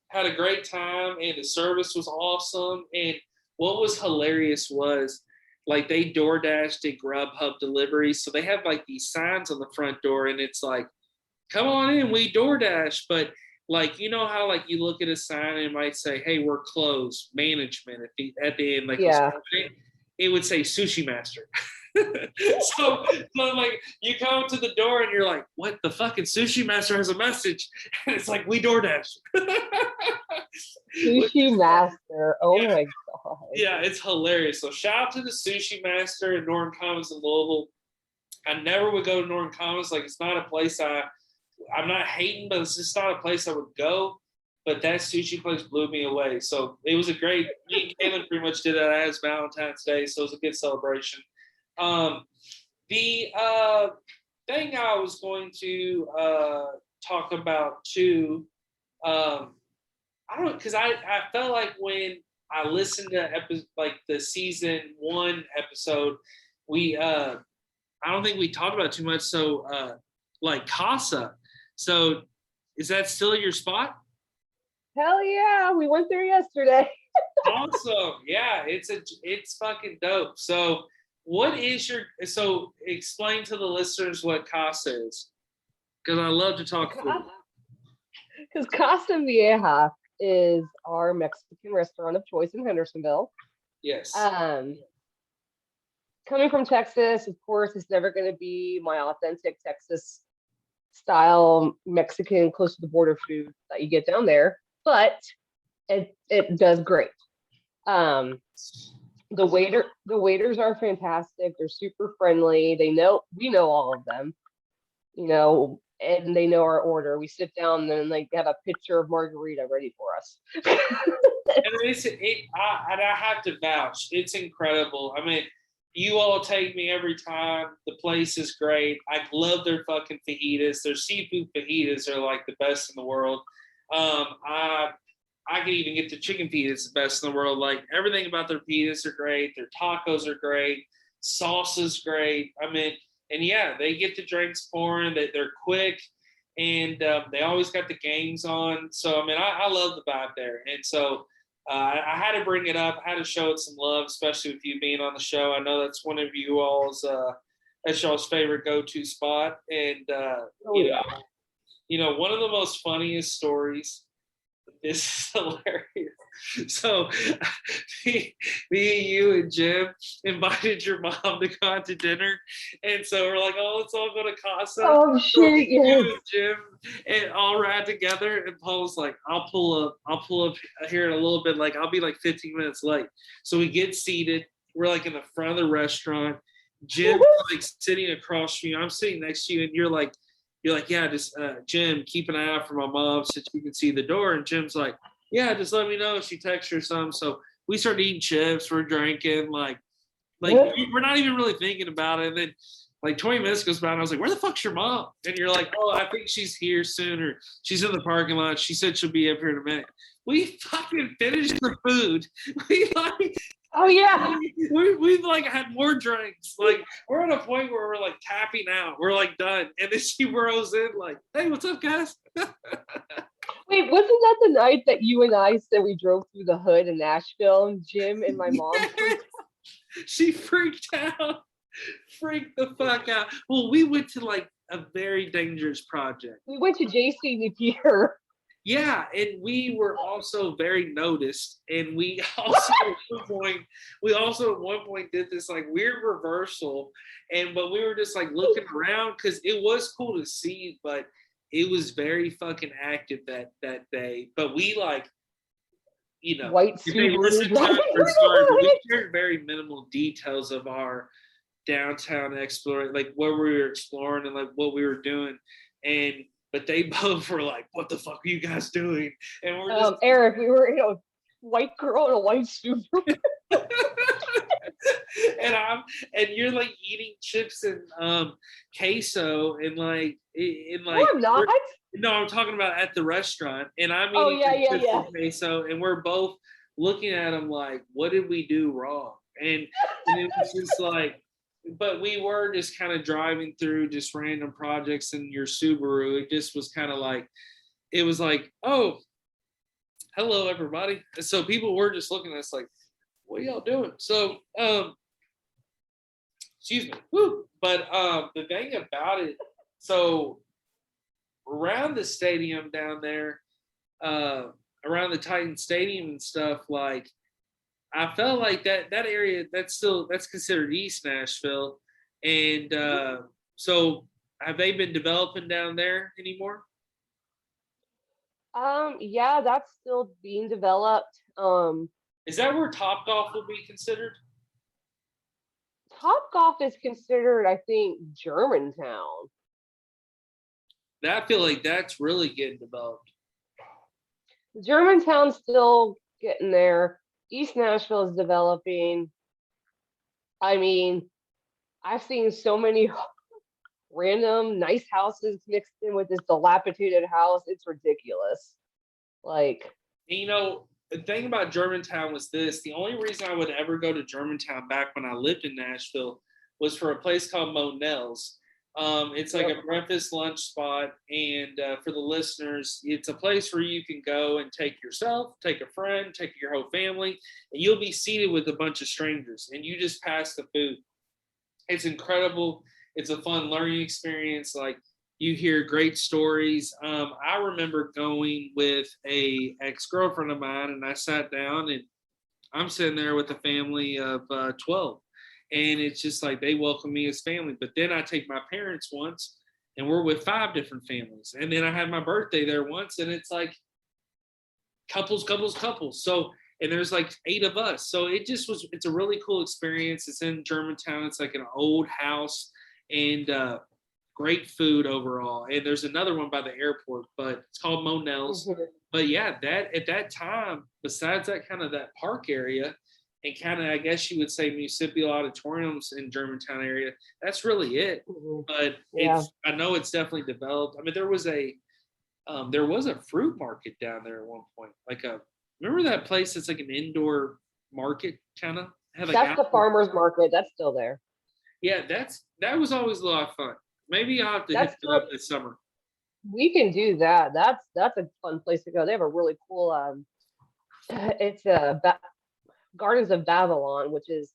had a great time. And the service was awesome. And what was hilarious was, like, they DoorDash did Grubhub deliveries. So they have like these signs on the front door, and it's like, come on in, we DoorDash. But like, how like you look at a sign and it might say, hey, we're closed, management at the end, like, it would say Sushi Master. so like, you come to the door and you're like, what, the fucking Sushi Master has a message, and it's like, we DoorDash. Sushi Master, oh my god. Yeah, it's hilarious. So shout out to the Sushi Master in Norton Commons in Louisville. I never would go to Norton Commons. Like, it's not a place I'm not hating, but it's just not a place I would go. But that sushi place blew me away. So it was me and Kaylin pretty much did that as Valentine's Day. So it was a good celebration. The thing I was going to talk about too, because I felt like when I listened to the season 1 episode, we I don't think we talked about too much. So, like Casa. So, is that still your spot? Hell yeah, we went there yesterday. Awesome. Yeah, it's fucking dope. So, explain to the listeners what Casa is, because I love to talk food. Because Casa Vieja is our Mexican restaurant of choice in Hendersonville. Yes. Coming from Texas, of course, it's never going to be my authentic Texas style Mexican close to the border food that you get down there, but it does great. The waiters are fantastic. They're super friendly. We know all of them, and they know our order. We sit down and then they have a pitcher of margarita ready for us. And I have to vouch, it's incredible. I mean, you all take me every time. The place is great. I love their fucking fajitas. Their seafood fajitas are like the best in the world. I can even get the chicken fajitas the best in the world. Like everything about their fajitas are great. Their tacos are great. Sauce is great. I mean, and yeah, they get the drinks pouring. They're quick, and they always got the games on. So I mean, I love the vibe there. And so I had to bring it up. I had to show it some love, especially with you being on the show. I know that's one of you all's that's y'all's favorite go-to spot. And one of the most funniest stories. This is hilarious. So, me, you, and Jim invited your mom to go out to dinner, and so we're like, "Oh, let's all go to Casa." Oh shit! You and Jim and all ride together, and Paul's like, "I'll pull up here in a little bit. Like, I'll be like 15 minutes late." So we get seated. We're like in the front of the restaurant. Jim's like sitting across from you. I'm sitting next to you, and you're like, yeah, just Jim, keep an eye out for my mom so you can see the door. And Jim's like, yeah, just let me know if she texts or something. So we start eating chips, we're drinking, like we're not even really thinking about it. And then like 20 minutes goes by, and I was like, where the fuck's your mom? And you're like, oh, I think she's here soon, or she's in the parking lot. She said she'll be up here in a minute. We fucking finished the food. We like. Oh yeah, we've like had more drinks. Like we're at a point where we're like tapping out. We're like done, and then she rolls in like, "Hey, what's up, guys?" Wait, wasn't that the night that you and I said we drove through the hood in Nashville, and Jim and my mom? She freaked out, freaked the fuck out. Well, we went to like a very dangerous project. We went to JC Pier. Yeah, and we were also very noticed, and we also at one point did this like weird reversal, but we were just like looking around because it was cool to see, but it was very fucking active that day. But we like, white we shared very minimal details of our downtown exploration, like where we were exploring and like what we were doing, but they both were like, "What the fuck are you guys doing?" And we're just Eric, we were a white girl in a white suit. and you're like eating chips and queso and like No, I'm not. No, I'm talking about at the restaurant, and I'm eating chips and queso, and we're both looking at them like, "What did we do wrong?" And it was just like. But we were just kind of driving through just random projects in your Subaru. It just was kind of like, it was like, oh, hello, everybody. And so people were just looking at us like, what are y'all doing? So, excuse me. Woo. But the thing about it, so around the stadium down there, around the Titan Stadium and stuff, like, I felt like that area that's considered East Nashville, and so have they been developing down there anymore? Yeah, that's still being developed. Is that where Topgolf will be considered? Topgolf is considered, I think, Germantown. I feel like that's really getting developed. Germantown's still getting there. East Nashville is developing. I mean, I've seen so many random nice houses mixed in with this dilapidated house. It's ridiculous. Like, the thing about Germantown was this: the only reason I would ever go to Germantown back when I lived in Nashville was for a place called Monell's. It's like a breakfast lunch spot, and for the listeners, it's a place where you can go and take yourself, take a friend, take your whole family, and you'll be seated with a bunch of strangers, and you just pass the food. It's incredible. It's a fun learning experience. Like, you hear great stories. I remember going with a ex-girlfriend of mine, and I sat down, and I'm sitting there with a family of 12. And it's just like they welcome me as family. But then I take my parents once, and we're with 5 different families. And then I had my birthday there once, and it's like couples. So, and there's like 8 of us. So it's a really cool experience. It's in Germantown. It's like an old house, and great food overall. And there's another one by the airport, but it's called Monell's. Mm-hmm. But yeah, that at that time, besides that kind of that park area, and kind of, I guess you would say, municipal auditoriums in Germantown area, that's really it. Mm-hmm. But I know it's definitely developed. I mean, there was a fruit market down there at one point. Remember that place that's like an indoor market kind of? That's the farmer's market. That's still there. Yeah, that was always a lot of fun. Maybe I'll have to hit it up this summer. We can do that. That's a fun place to go. They have a really cool it's Gardens of Babylon, which is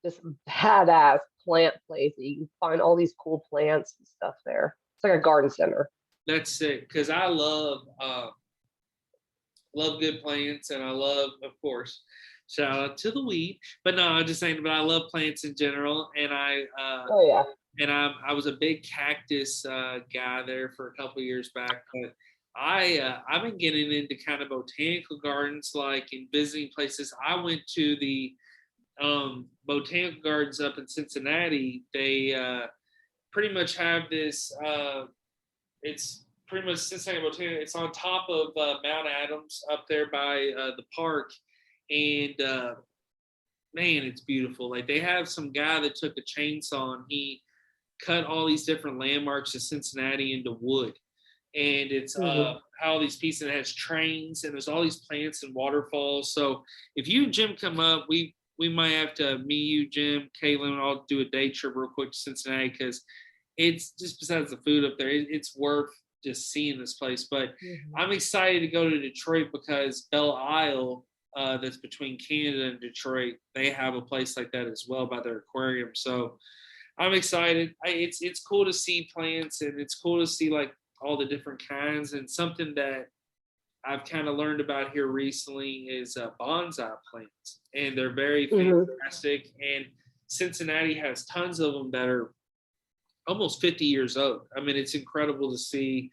this badass plant place. You can find all these cool plants and stuff there. It's like a garden center. That's sick, because I love good plants, and I love, of course, shout out to the weed. But no, I'm just saying, but I love plants in general, and I was a big cactus guy there for a couple of years back, but I've been getting into kind of botanical gardens, like, in visiting places. I went to the botanical gardens up in Cincinnati. They pretty much have this. It's pretty much Cincinnati Botanical. It's on top of Mount Adams up there by the park, and man, it's beautiful. Like, they have some guy that took a chainsaw and he cut all these different landmarks of Cincinnati into wood. And it's how all these pieces, and it has trains, and there's all these plants and waterfalls. So if you and Jim come up, we might have to, me, you, Jim, Caitlin, and I'll do a day trip real quick to Cincinnati, because it's just, besides the food up there, it's worth just seeing this place. But I'm excited to go to Detroit, because Belle Isle, that's between Canada and Detroit, they have a place like that as well by their aquarium. So I'm excited. It's cool to see plants, and it's cool to see like all the different kinds. And something that I've kind of learned about here recently is bonsai plants, and they're very fantastic. And Cincinnati has tons of them that are almost 50 years old. I mean, it's incredible to see.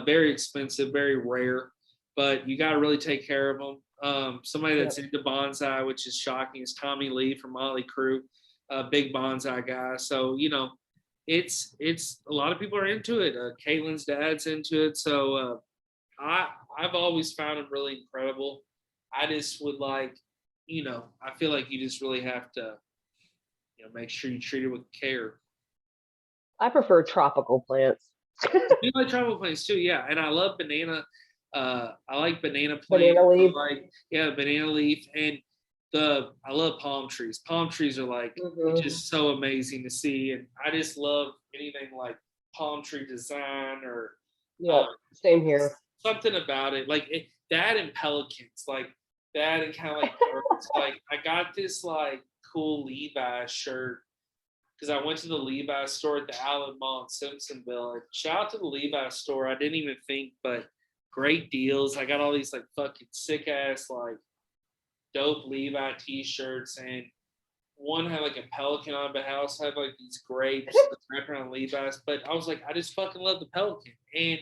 Very expensive, very rare, but you got to really take care of them. Somebody that's into bonsai, which is shocking, is Tommy Lee from Motley Crue, a big bonsai guy. So, it's a lot of people are into it. Caitlin's dad's into it. So I've always found it really incredible. I just would like, I feel like you just really have to, make sure you treat it with care. I prefer tropical plants. You like tropical plants too, yeah. And I love banana. I like banana plants. Banana leaf. Banana leaf. And I love palm trees. Palm trees are like just so amazing to see. And I just love anything like palm tree design or same here. Something about it. Like that and pelicans, like that and kind of like birds. Like, I got this like cool Levi's shirt, because I went to the Levi's store at the Outlet Mall in Simpsonville. And shout out to the Levi's store. I didn't even think, but great deals. I got all these like fucking sick ass like dope Levi t-shirts, and one had like a pelican on, but I also had like these grapes wrapped around Levi's. But I was like, I just fucking love the pelican. And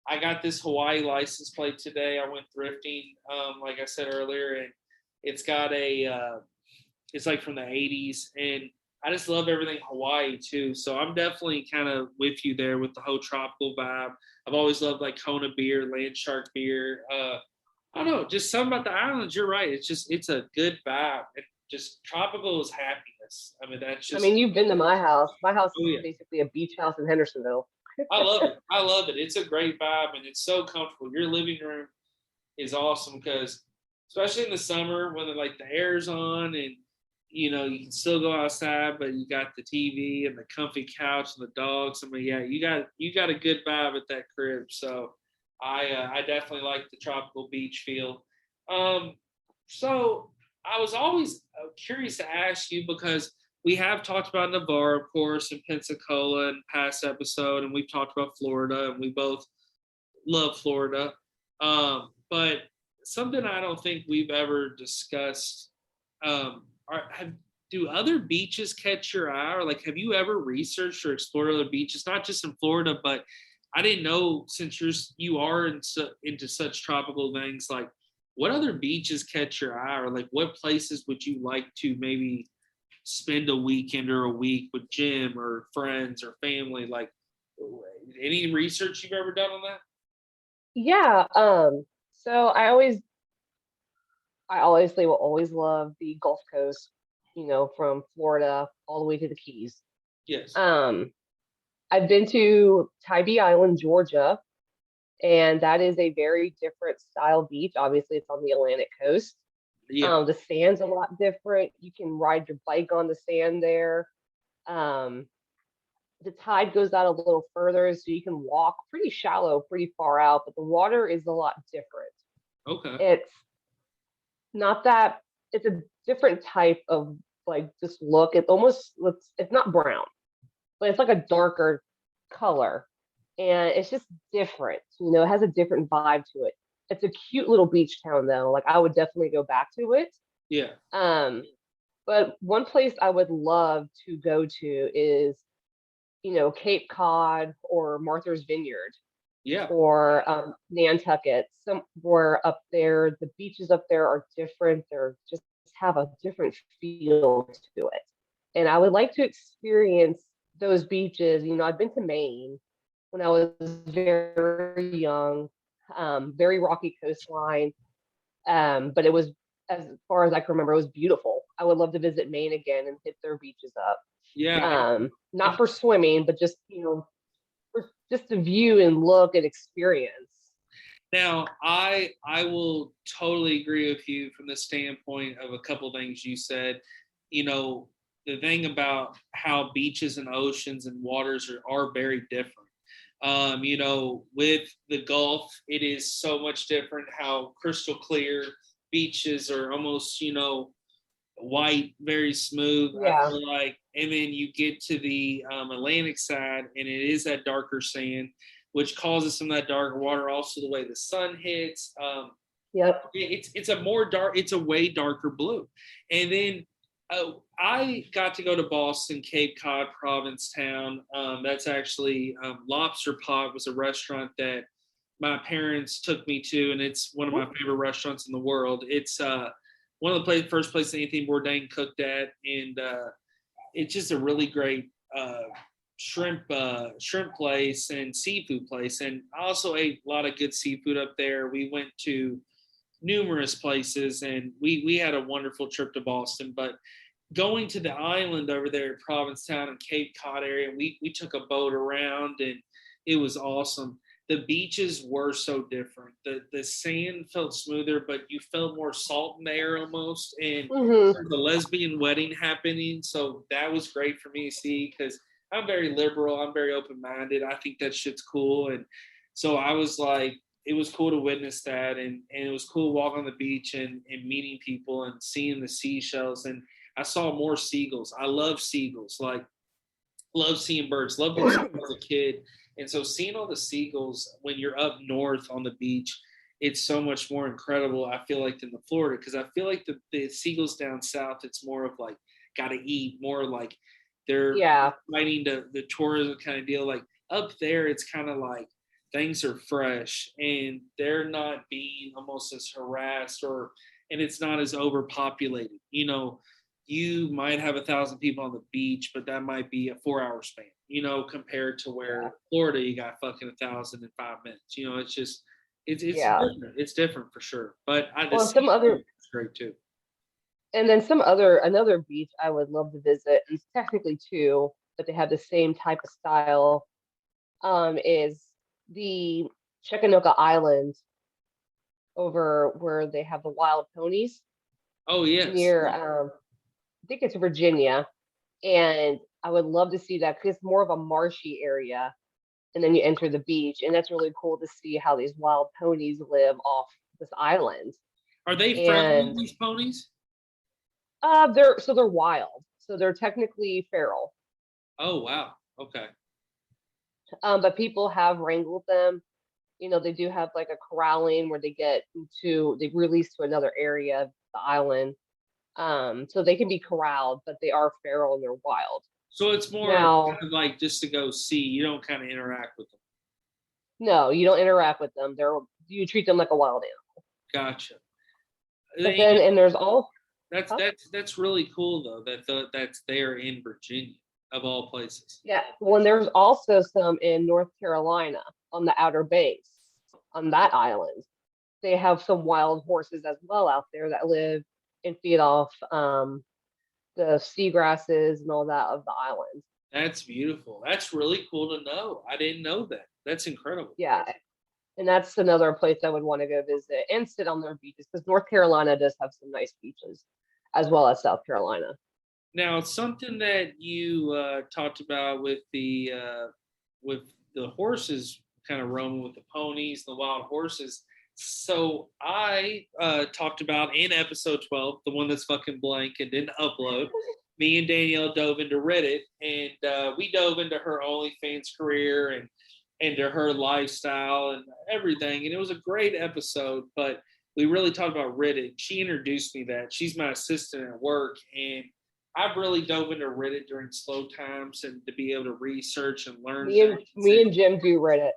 I got this Hawaii license plate today. I went thrifting, like I said earlier, and it's got it's like from the 80s, and I just love everything Hawaii too. So I'm definitely kind of with you there with the whole tropical vibe. I've always loved like Kona beer, Land Shark beer. I don't know, just something about the islands. You're right. It's a good vibe. It just tropical is happiness. I mean, that's just. I mean, you've been to my house. My house is basically a beach house in Hendersonville. I love it. I love it. It's a great vibe, and it's so comfortable. Your living room is awesome, because especially in the summer when like the air's on and you can still go outside, but you got the TV and the comfy couch and the dogs. I mean, yeah, you got a good vibe at that crib. So I definitely like the tropical beach feel. So I was always curious to ask you because we have talked about Navarre, of course, and Pensacola in past episode, and we've talked about Florida, and we both love Florida. But something I don't think we've ever discussed. Have do other beaches catch your eye, or like have you ever researched or explored other beaches, not just in Florida, but I didn't know since you are into such tropical things, like what other beaches catch your eye, or like what places would you like to maybe spend a weekend or a week with Jim or friends or family? Like any research you've ever done on that? Yeah. So I honestly will always love the Gulf Coast, from Florida all the way to the Keys. Yes. Um, I've been to Tybee Island, Georgia, and that is a very different style beach. Obviously, it's on the Atlantic coast. Yeah. The sand's a lot different. You can ride your bike on the sand there. Um, the tide goes out a little further, so you can walk pretty shallow, pretty far out, but the water is a lot different. Okay. It's not that, it's a different type of like just look. It almost looks, it's not brown, but it's like a darker color. And it's just different. It has a different vibe to it. It's a cute little beach town though. Like I would definitely go back to it. Yeah. But one place I would love to go to is, Cape Cod or Martha's Vineyard Yeah. or Nantucket. Somewhere up there, the beaches up there are different. They're just have a different feel to it. And I would like to experience those beaches. I've been to Maine when I was very young, very rocky coastline. But it was, as far as I can remember, it was beautiful. I would love to visit Maine again and hit their beaches up. Yeah. Not for swimming, but just, for just to view and look and experience. Now, I will totally agree with you from the standpoint of a couple things you said. The thing about how beaches and oceans and waters are very different. With the Gulf, it is so much different how crystal clear beaches are almost, white, very smooth. I Yeah. feel like, and then you get to the Atlantic side, and it is that darker sand, which causes some of that darker water. Also, the way the sun hits, Yep. it's a more dark, it's a way darker blue. And then I got to go to Boston, Cape Cod, Provincetown. That's actually Lobster Pot was a restaurant that my parents took me to, and it's one of my favorite restaurants in the world. It's one of the first places Anthony Bourdain cooked at, and it's just a really great shrimp place and seafood place. And I also ate a lot of good seafood up there. We went to numerous places, and we had a wonderful trip to Boston. But going to the island over there at Provincetown and Cape Cod area, we took a boat around, and it was awesome. The beaches were so different. The sand felt smoother, but you felt more salt in the air almost. And the lesbian wedding happening, so that was great for me to see because I'm very liberal. I'm very open minded. I think that shit's cool, and so I was like, it was cool to witness that, and it was cool walking on the beach and meeting people and seeing the seashells. And I saw more seagulls. I love seagulls. Like, love seeing birds. Love being as a kid. And so seeing all the seagulls when you're up north on the beach, it's so much more incredible, I feel like, than the Florida. Because I feel like the seagulls down south, it's more of like, gotta eat, more like they're fighting the tourism kind of deal. Like up there, it's kind of like things are fresh and they're not being almost as harassed and it's not as overpopulated. You might have 1,000 people on the beach, but that might be a 4-hour span, compared to where Florida, you got fucking 1,000 in 5 minutes. It's just, it's different. It's different for sure. But some other, it's great too. And then another beach I would love to visit, and technically two, but they have the same type of style, is the Chicanoka Island over where they have the wild ponies. Oh yes. Near think it's Virginia, and I would love to see that because it's more of a marshy area, and then you enter the beach, and that's really cool to see how these wild ponies live off this island. Are they friendly, And these ponies? they're wild, so they're technically feral. Oh, wow. Okay. But people have wrangled them. They do have like a corralling where they release to another area of the island. So they can be corralled, but they are feral and they're wild. So it's more of Now, kind of like just to go see. You don't kind of interact with them. no, you don't interact with them. You treat them like a wild animal. Gotcha. But then, and there's all That's really cool though. That's there in Virginia of all places. yeah. Well, there's also some in North Carolina on the Outer Banks on that island. They have some wild horses as well out there that live and feed off the seagrasses and all that of the island. That's beautiful. That's really cool to know. I didn't know that. That's incredible. Yeah, and that's another place I would want to go visit and sit on their beaches because North Carolina does have some nice beaches, as well as South Carolina. Now, something that you talked about with the horses, kind of roaming with the ponies, the wild horses. So I talked about in episode 12, the one that's fucking blank and didn't upload. Me and Danielle dove into Reddit, and we dove into her OnlyFans career and into her lifestyle and everything. And it was a great episode, but we really talked about Reddit. She introduced me that. She's my assistant at work, and I've really dove into Reddit during slow times and to be able to research and learn. Me and Jim do Reddit.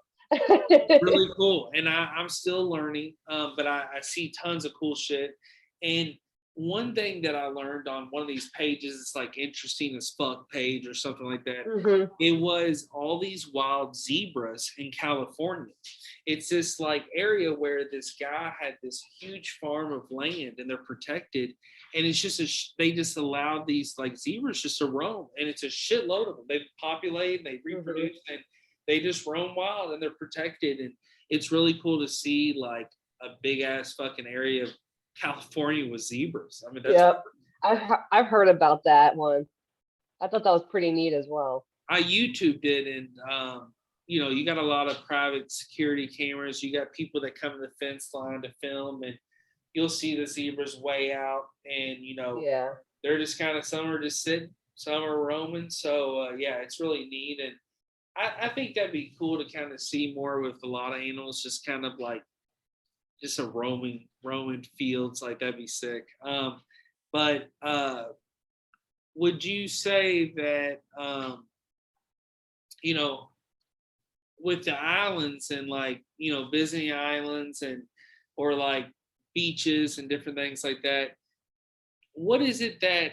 Really cool. And I'm still learning, but I see tons of cool shit. And one thing that I learned on one of these pages, it's like interesting as fuck page or something like that. Mm-hmm. It was all these wild zebras in California. It's this like area where this guy had this huge farm of land and they're protected. And it's just they just allowed these like zebras just to roam. And it's a shitload of them. They populate and they reproduce and they just roam wild and they're protected. And it's really cool to see like a big ass fucking area of California with zebras. I mean, that's yep. I've heard about that one. I thought that was pretty neat as well. I YouTubed it, and you got a lot of private security cameras. You got people that come to the fence line to film, and you'll see the zebras way out, and they're just kind of, some are just sitting, some are roaming. So yeah, it's really neat, and I think that'd be cool to kind of see more with a lot of animals, just kind of like just a roaming fields, like that'd be sick. But would you say that with the islands and like visiting islands and or like beaches and different things like that, what is it that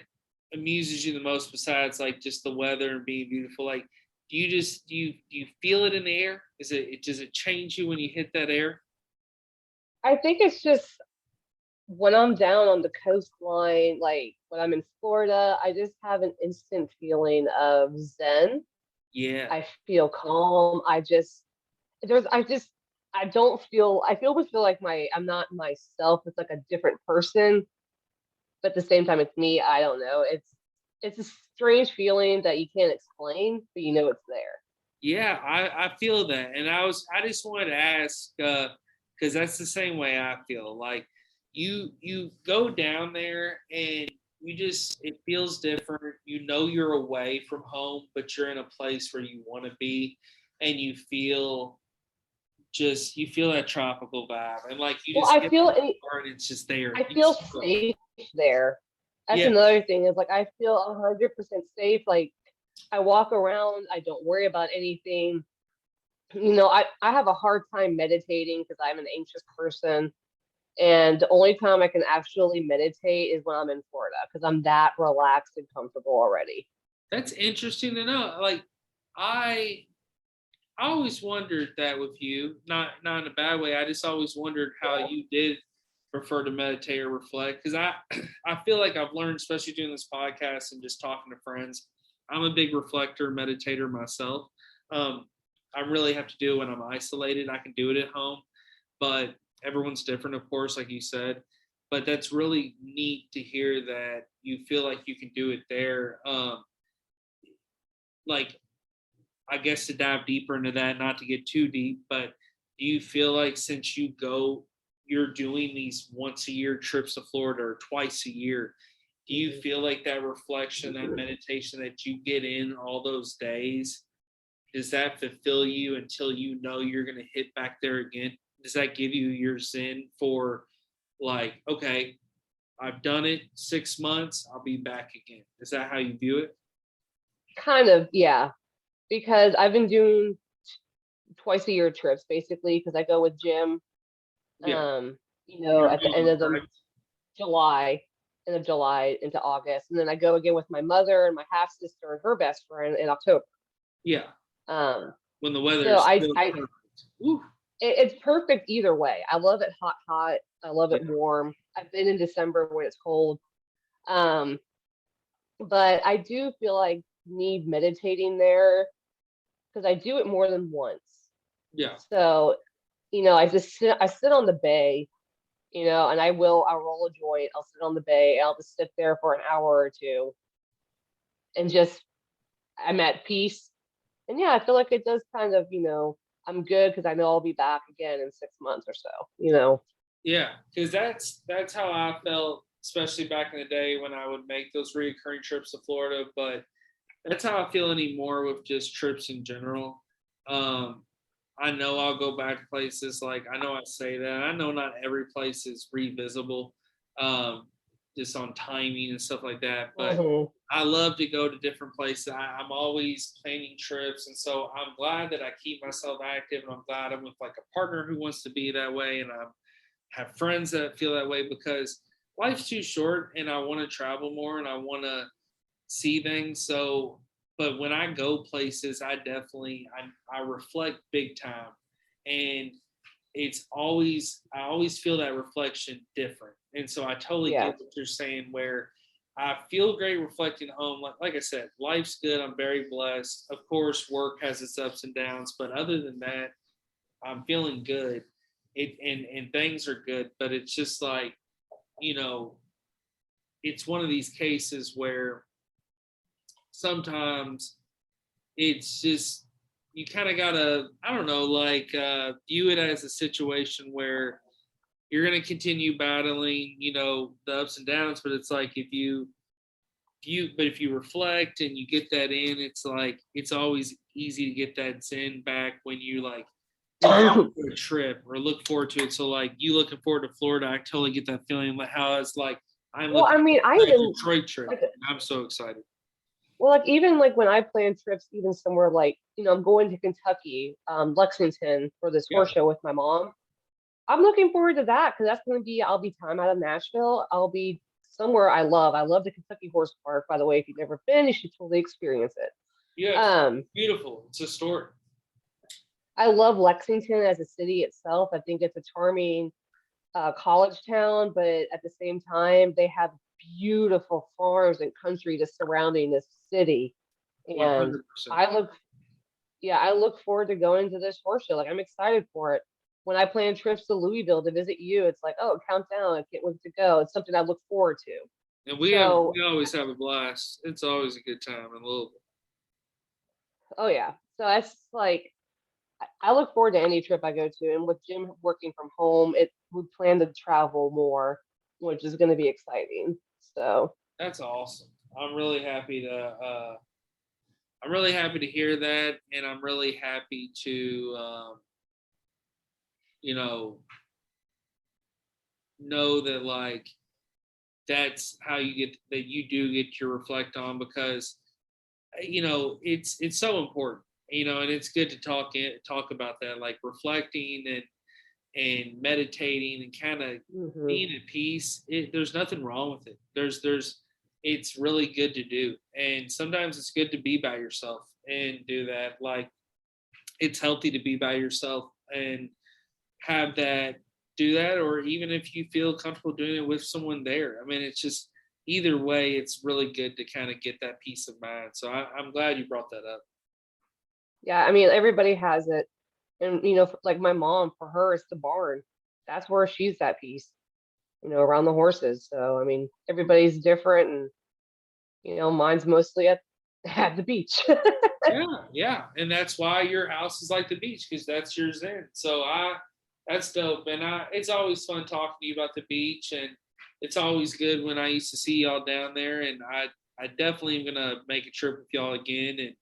amuses you the most besides like just the weather and being beautiful? Like, do you feel it in the air? Does it change you when you hit that air? I think it's just when I'm down on the coastline, like when I'm in Florida, I just have an instant feeling of zen. Yeah. I feel calm. I almost feel like I'm not myself. It's like a different person, but at the same time, it's me. I don't know. It's a strange feeling that you can't explain, but you know it's there. Yeah, I feel that. And I just wanted to ask, because that's the same way I feel. Like you go down there and it feels different. You're away from home, but you're in a place where you want to be, and you feel that tropical vibe, and like it's just there. I feel safe there. That's another thing, is like I feel 100% safe. Like I walk around, I don't worry about anything. I have a hard time meditating because I'm an anxious person. And the only time I can actually meditate is when I'm in Florida because I'm that relaxed and comfortable already. That's interesting to know. Like I always wondered that with you, not in a bad way. I just always wondered how you did prefer to meditate or reflect, because I feel like I've learned, especially doing this podcast and just talking to friends, I'm a big reflector, meditator myself. I really have to do it when I'm isolated. I can do it at home, but everyone's different, of course, like you said. but that's really neat to hear that you feel like you can do it there. Like, I guess to dive deeper into that, not to get too deep, but do you feel like since you're doing these once a year trips to Florida or twice a year, do you feel like that reflection, that meditation that you get in all those days, does that fulfill you until you know you're going to hit back there again? Does that give you your zen for like, okay, I've done it 6 months, I'll be back again? Is that how you view it? Kind of, yeah. Because I've been doing twice a year trips basically because I go with Jim. Yeah. At the end of the July, end of July into August, and then I go again with my mother and my half sister and her best friend in October. Yeah. Um, When the weather so is I, still I perfect. Woo. it's perfect either way. I love it hot, hot. I love it Yeah. warm. I've been in December when it's cold. Um, but I do feel like need meditating there because I do it more than once. Yeah. So, I sit on the bay, and I'll roll a joint. I'll sit on the bay. I'll just sit there for an hour or two and just, I'm at peace. And yeah, I feel like it does kind of, I'm good because I know I'll be back again in 6 months or so. Yeah, because that's how I felt, especially back in the day when I would make those reoccurring trips to Florida. But that's how I feel anymore with just trips in general. Um, I know I'll go back to places, like I know I say that. I know not every place is revisitable, um, just on timing and stuff like that. But Hmm. I love to go to different places. I'm always planning trips, and so I'm glad that I keep myself active, and I'm glad I'm with like a partner who wants to be that way, and I have friends that feel that way because life's too short, and I want to travel more, and I want to see things. So, but when I go places, I reflect big time, and I always feel that reflection different. And so I totally Yeah. get what you're saying. Where I feel great reflecting home. Like I said, life's good. I'm very blessed. Of course, work has its ups and downs, but other than that, I'm feeling good. And things are good, but it's just like, you know, it's one of these cases where sometimes it's just you kind of gotta, I don't know, like view it as a situation where you're gonna continue battling, the ups and downs. But it's like if you reflect and you get that in, it's like it's always easy to get that zen back when you like look forward to a trip or look forward to it. So like you looking forward to Florida, I totally get that feeling like how it's like I'm Well, looking I mean, I forward to the even Detroit trip. like, I'm so excited. well, like even like when I plan trips, even somewhere like, I'm going to Kentucky, Lexington for this Yeah. horse show with my mom. I'm looking forward to that because I'll be time out of Nashville. I'll be somewhere I love. I love the Kentucky Horse Park, by the way. If you've never been, you should totally experience it. Yes. Um, Beautiful. It's a story. I love Lexington as a city itself. I think it's a charming college town, but at the same time, they have beautiful farms and country just surrounding this city. And 100%. I look, yeah, I look forward to going to this horse show. Like I'm excited for it. When I plan trips to Louisville to visit you, it's like, oh, countdown! I can't wait to go. It's something I look forward to. And So, we always have a blast. It's always a good time in Louisville. oh yeah, so it's like I look forward to any trip I go to. And with Jim working from home, we plan to travel more, which is going to be exciting. So, That's awesome. I'm really happy to I'm really happy to hear that, and I'm really happy to you know that like that's how you get that you do get to reflect on, because it's so important, and it's good to talk about that, like reflecting and meditating and kind of mhm. being at peace. There's nothing wrong with it. There's It's really good to do, and sometimes it's good to be by yourself and do that. Like it's healthy to be by yourself and have that do that, or even if you feel comfortable doing it with someone there. I mean, it's just either way, it's really good to kind of get that peace of mind. So I'm glad you brought that up. Yeah, I mean, everybody has it. And, like my mom, for her, it's the barn. That's where she's at peace. around the horses. So I mean, everybody's different, and mine's mostly at the beach. Yeah, and that's why your house is like the beach, because that's yours in. So that's dope, and it's always fun talking to you about the beach, and it's always good when I used to see y'all down there, and I definitely am gonna make a trip with y'all again, and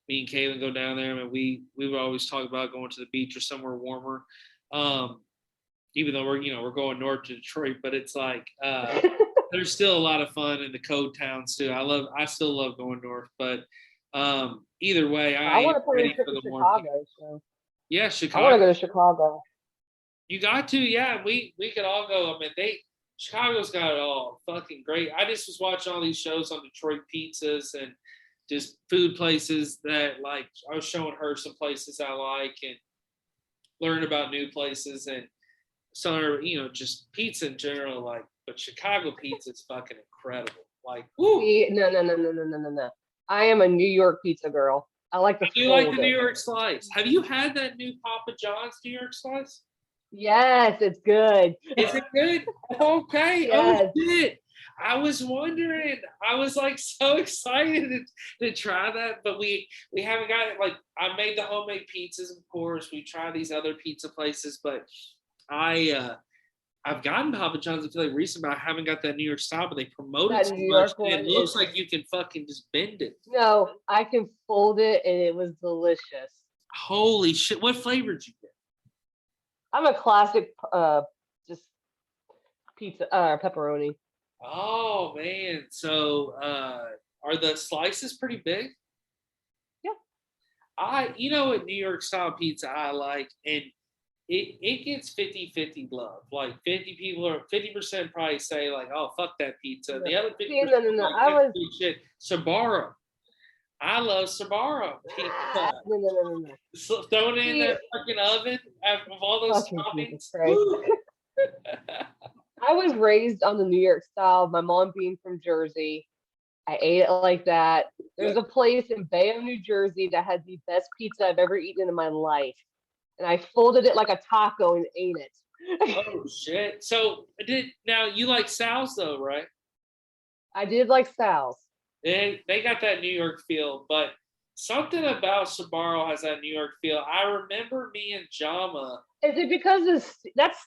me and Kaylin go down there. I mean, we would always talk about going to the beach or somewhere warmer, even though we're going north to Detroit, but it's like there's still a lot of fun in the cold towns too. I still love going north, but either way, I I am want to plan a ready trip for to the warm. Chicago. So Yeah, I want to Chicago. go to Chicago. You got to, yeah. We could all go. I mean, Chicago's got it all. Fucking great. I just was watching all these shows on Detroit pizzas and just food places that, like, I was showing her some places I like and learn about new places and some, just pizza in general. Like, but Chicago pizza is fucking incredible. Like, woo. See, no. I am a New York pizza girl. I like to You like the fold New it. York slice? Have you had that new Papa John's New York slice? Yes, it's good. Is it good? Okay. Yes. Oh shit. I was wondering. I was like so excited to try that, but we haven't got it. Like, I made the homemade pizzas, of course. We try these other pizza places, but I've gotten Papa John's, I feel like, recently, but I haven't got that New York style, but they promote it That so New much. York one It looks is like you can fucking just bend it. no, I can fold it and it was delicious. Holy shit. What flavor did you get? I'm a classic just pizza pepperoni. Oh man. So are the slices pretty big? Yeah. What New York style pizza I like, and it gets 50-50 love. Like 50% probably say like, oh fuck that pizza. No. The other See, 50% no. like, I that's was good shit. Sbarro. I love Sbarro pizza. no. So throwing it in See, that fucking oven of all those fucking Jesus toppings. Christ. I was raised on the New York style. My mom being from Jersey, I ate it like that. There's a place in Bayonne, New Jersey that had the best pizza I've ever eaten in my life. And I folded it like a taco and ate it. Oh shit. So now you like Sal's though, right? I did like Sal's. They got that New York feel, but something about Sbarro has that New York feel. I remember me and Jama. Is it because that's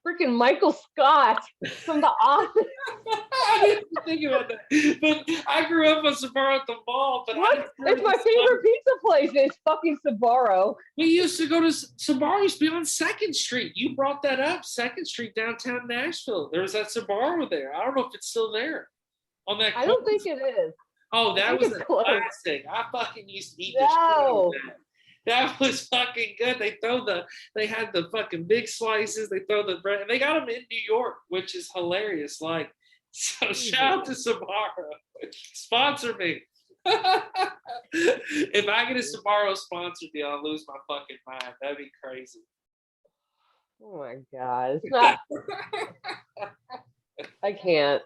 freaking Michael Scott from The Office? I didn't think about that, but I grew up on Sbarro at the mall. But what? It's my favorite pizza place. It's fucking Sbarro. We used to go to Sbarro. Used to be on 2nd Street. You brought that up. 2nd Street, downtown Nashville. There was that Sbarro there. I don't know if it's still there. On that. I don't think it is. Oh, that was a classic. I fucking used to eat the shit out of that. That was fucking good. They had the fucking big slices. They throw the bread, and they got them in New York, which is hilarious. Like, so shout out to Sbarro. Sponsor me. If I get a Sbarro sponsor deal, I'll lose my fucking mind. That'd be crazy. Oh my god, it's not. I can't.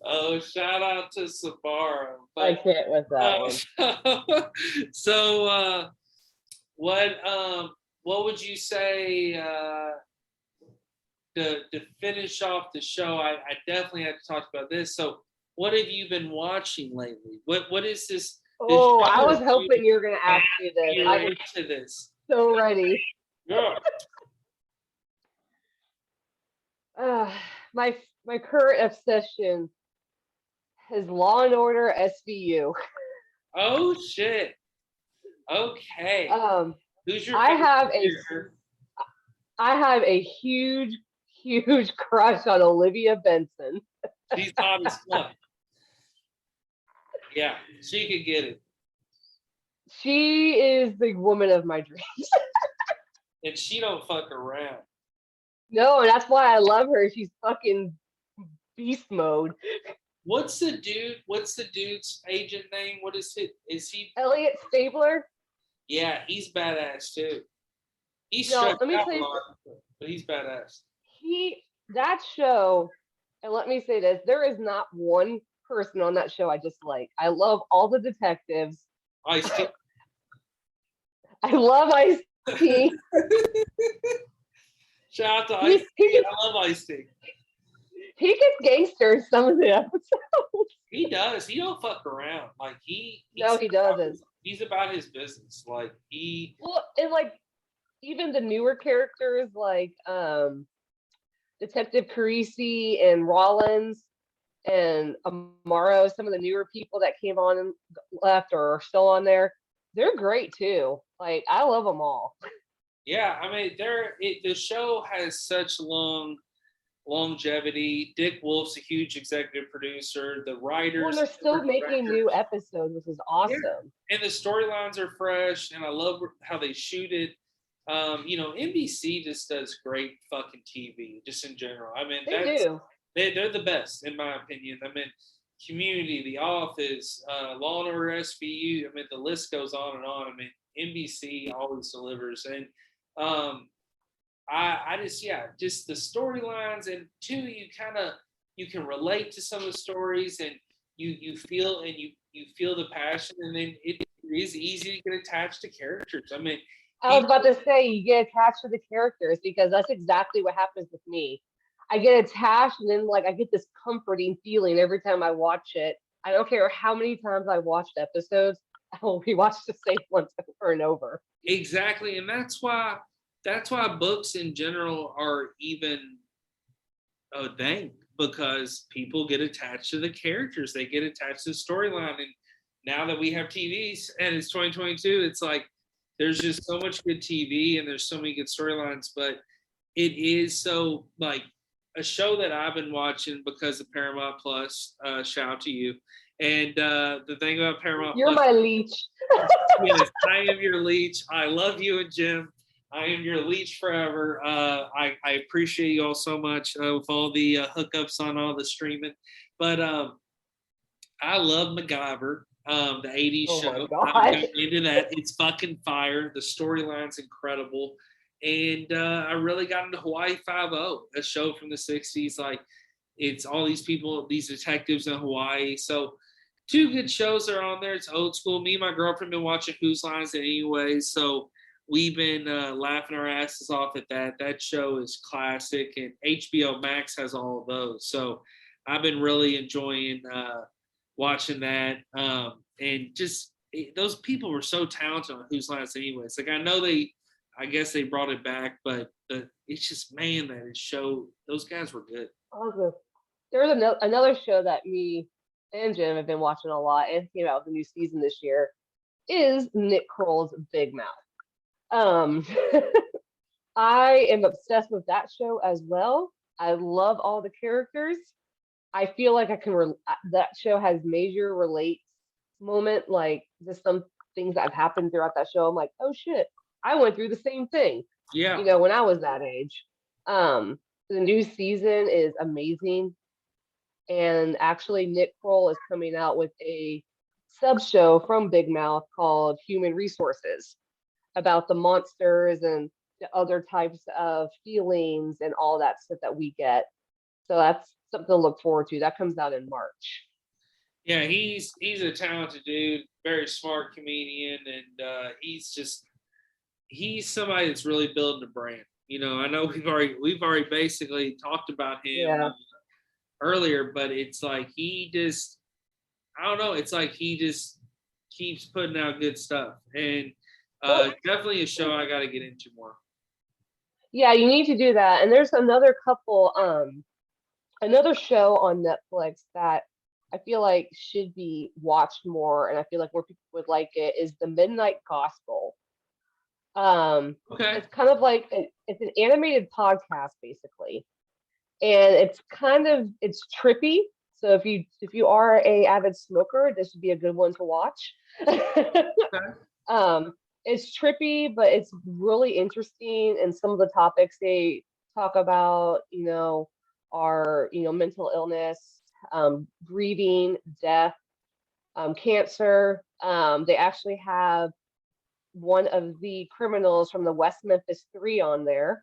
Oh, shout out to Sbarro. I can't with that one. So, what would you say to finish off the show? I definitely have to talk about this. So, what have you been watching lately? What is this? Oh, I was hoping you were going to ask me this. You're into this. So ready. Yeah. My current obsession is Law and Order SVU. Oh shit. Okay. Who's your I have a huge crush on Olivia Benson. She's hot as fuck. Yeah, she could get it. She is the woman of my dreams. And she don't fuck around. No, and that's why I love her. She's fucking beast mode. What's the dude's agent name? What is it? Is he Elliot Stabler? Yeah, he's badass too. He's let me out tell you, but he's badass. That show, and let me say this, there is not one person on that show I dislike. I love all the detectives. Ice-T. I love Ice-T. Shout out to He, Ice he T. gets I love Ice T. he gets gangster in some of the episodes. He does. He don't fuck around. Like No, he doesn't. he's about his business. Like he. Well, and like even the newer characters like Detective Carisi and Rollins and Amaro, some of the newer people that came on and left or are still on there, they're great too. Like I love them all. Yeah, I mean, the show has such longevity. Dick Wolf's a huge executive producer. The Well, and writers, they're still making new directors, episodes, which is yeah, awesome. and the storylines are fresh, and I love how they shoot it. NBC just does great fucking TV, just in general. I mean, They do. they're the best in my opinion. I mean, Community, The Office, Law and Order SVU. I mean, the list goes on and on. I mean, NBC always delivers, and um, I just the storylines, and two, you can relate to some of the stories, and you feel you feel the passion, and then it is easy to get attached to characters. I mean, I was about to say you get attached to the characters because that's exactly what happens with me. I get attached and then like I get this comforting feeling every time I watch it. I don't care how many times I watched episodes, I will rewatch the same ones over and over. exactly, and that's why books in general are even a thing, because people get attached to the characters, they get attached to the storyline, and now that we have TVs and it's 2022, it's like there's just so much good TV and there's so many good storylines, but it is so like a show that I've been watching because of Paramount Plus. Shout out to you. And the thing about Paramount You're Plus, my leech. yes, I am your leech. I love you and Jim. I am your leech forever. I appreciate you all so much with all the hookups on all the streaming. But I love MacGyver, the 80s Oh my show. I'm gosh. into that. It's fucking fire. The storyline's incredible. And I really got into Hawaii Five-0, a show from the 60s. Like, it's all these people, these detectives in Hawaii. So, two good shows are on there. It's old school. Me and my girlfriend been watching Whose Lines It Anyway. So, we've been laughing our asses off at that. That show is classic. And HBO Max has all of those. So, I've been really enjoying watching that. And just those people were so talented on Whose Lines Anyways. Like, I guess they brought it back, but it's just, man, that it showed those guys were good. Awesome. There's another show that me and Jim have been watching a lot and came out with a new season this year is Nick Kroll's Big Mouth. I am obsessed with that show as well. I love all the characters. I feel like I can that show has major relate moment, like just some things that have happened throughout that show. I'm like, oh shit, I went through the same thing. Yeah. When I was that age. The new season is amazing. And actually Nick Kroll is coming out with a sub show from Big Mouth called Human Resources about the monsters and the other types of feelings and all that stuff that we get. So that's something to look forward to. That comes out in March. Yeah, he's a talented dude, very smart comedian, and he's somebody that's really building a brand. I know we've already basically talked about him earlier, but it's like I don't know, it's like he just keeps putting out good stuff, and definitely a show I got to get into more. Yeah, you need to do that. And there's another another show on Netflix that I feel like should be watched more, and I feel like more people would like it, is The Midnight Gospel. Okay. It's kind of like it's an animated podcast basically, and it's trippy. So if you are a avid smoker, this would be a good one to watch. Okay. It's trippy, but it's really interesting, and some of the topics they talk about, are mental illness, grieving, death, cancer. They actually have one of the criminals from the West Memphis Three on there.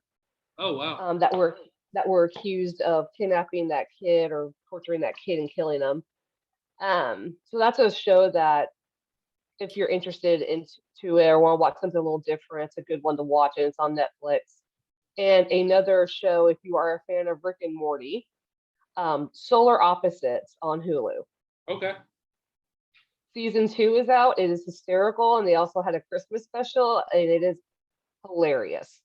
Oh wow. That were accused of kidnapping that kid or torturing that kid and killing him. So that's a show that if you're interested into it or want to watch something a little different, it's a good one to watch, and it's on Netflix. and another show, if you are a fan of Rick and Morty, Solar Opposites on Hulu. Okay. Season 2 is out. It is hysterical, and they also had a Christmas special, and it is hilarious.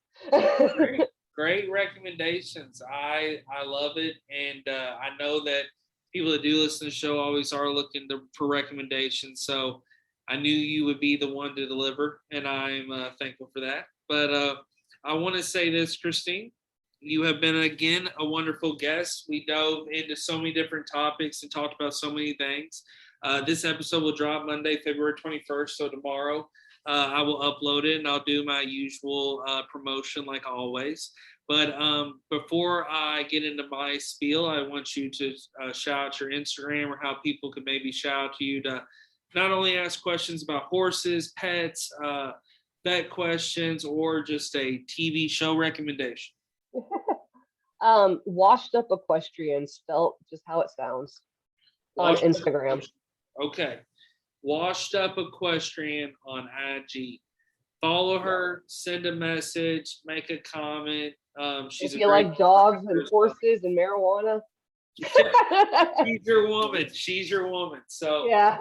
Great recommendations. I love it, and I know that people that do listen to the show always are looking for recommendations. So I knew you would be the one to deliver, and I'm thankful for that. But I want to say this, Christine. You have been, again, a wonderful guest. We dove into so many different topics and talked about so many things. This episode will drop Monday, February 21st, so tomorrow. I will upload it, and I'll do my usual promotion like always. But before I get into my spiel, I want you to shout out your Instagram or how people could maybe shout out to you to not only ask questions about horses, pets, vet questions, or just a TV show recommendation. Washed Up Equestrian, spelt just how it sounds, on Instagram. Okay. Washed Up Equestrian on IG. Follow her, send a message, make a comment. She's if you like dogs and horses and marijuana. She's your woman. She's your woman. So yeah.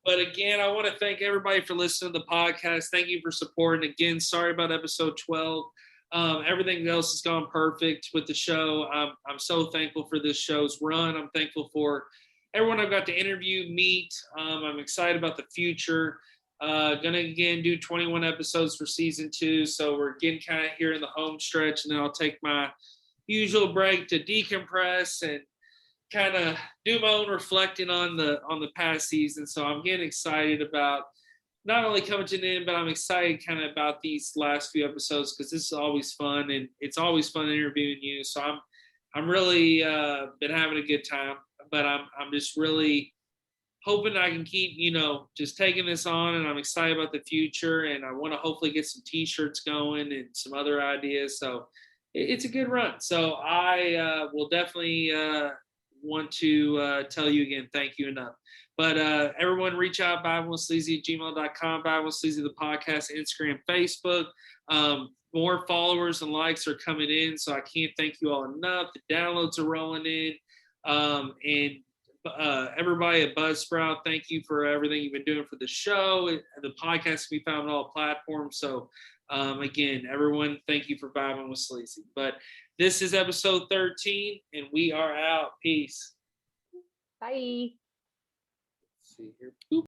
But again, I want to thank everybody for listening to the podcast. Thank you for supporting. Again, sorry about episode 12. Everything else has gone perfect with the show. I'm so thankful for this show's run. I'm thankful for everyone I've got to interview, meet. I'm excited about the future. Gonna again do 21 episodes for season 2. So we're getting kind of here in the home stretch, and then I'll take my usual break to decompress and kind of do my own reflecting on the past season. So I'm getting excited about not only coming to an end, but I'm excited kind of about these last few episodes because this is always fun, and it's always fun interviewing you. So I'm really been having a good time, but I'm just really hoping I can keep, just taking this on, and I'm excited about the future, and I want to hopefully get some t-shirts going and some other ideas. So it's a good run. So I will definitely want to tell you again, thank you enough. But everyone reach out, vibingwithsleazy@gmail.com, Vibing with Sleazy, the podcast, Instagram, Facebook. More followers and likes are coming in, so I can't thank you all enough. The downloads are rolling in. And everybody at Buzzsprout, thank you for everything you've been doing for the show. The podcast can be found on all platforms. So again, everyone, thank you for Vibing with Sleazy. But this is episode 13, and we are out. Peace. Bye. Let's see here. Boop.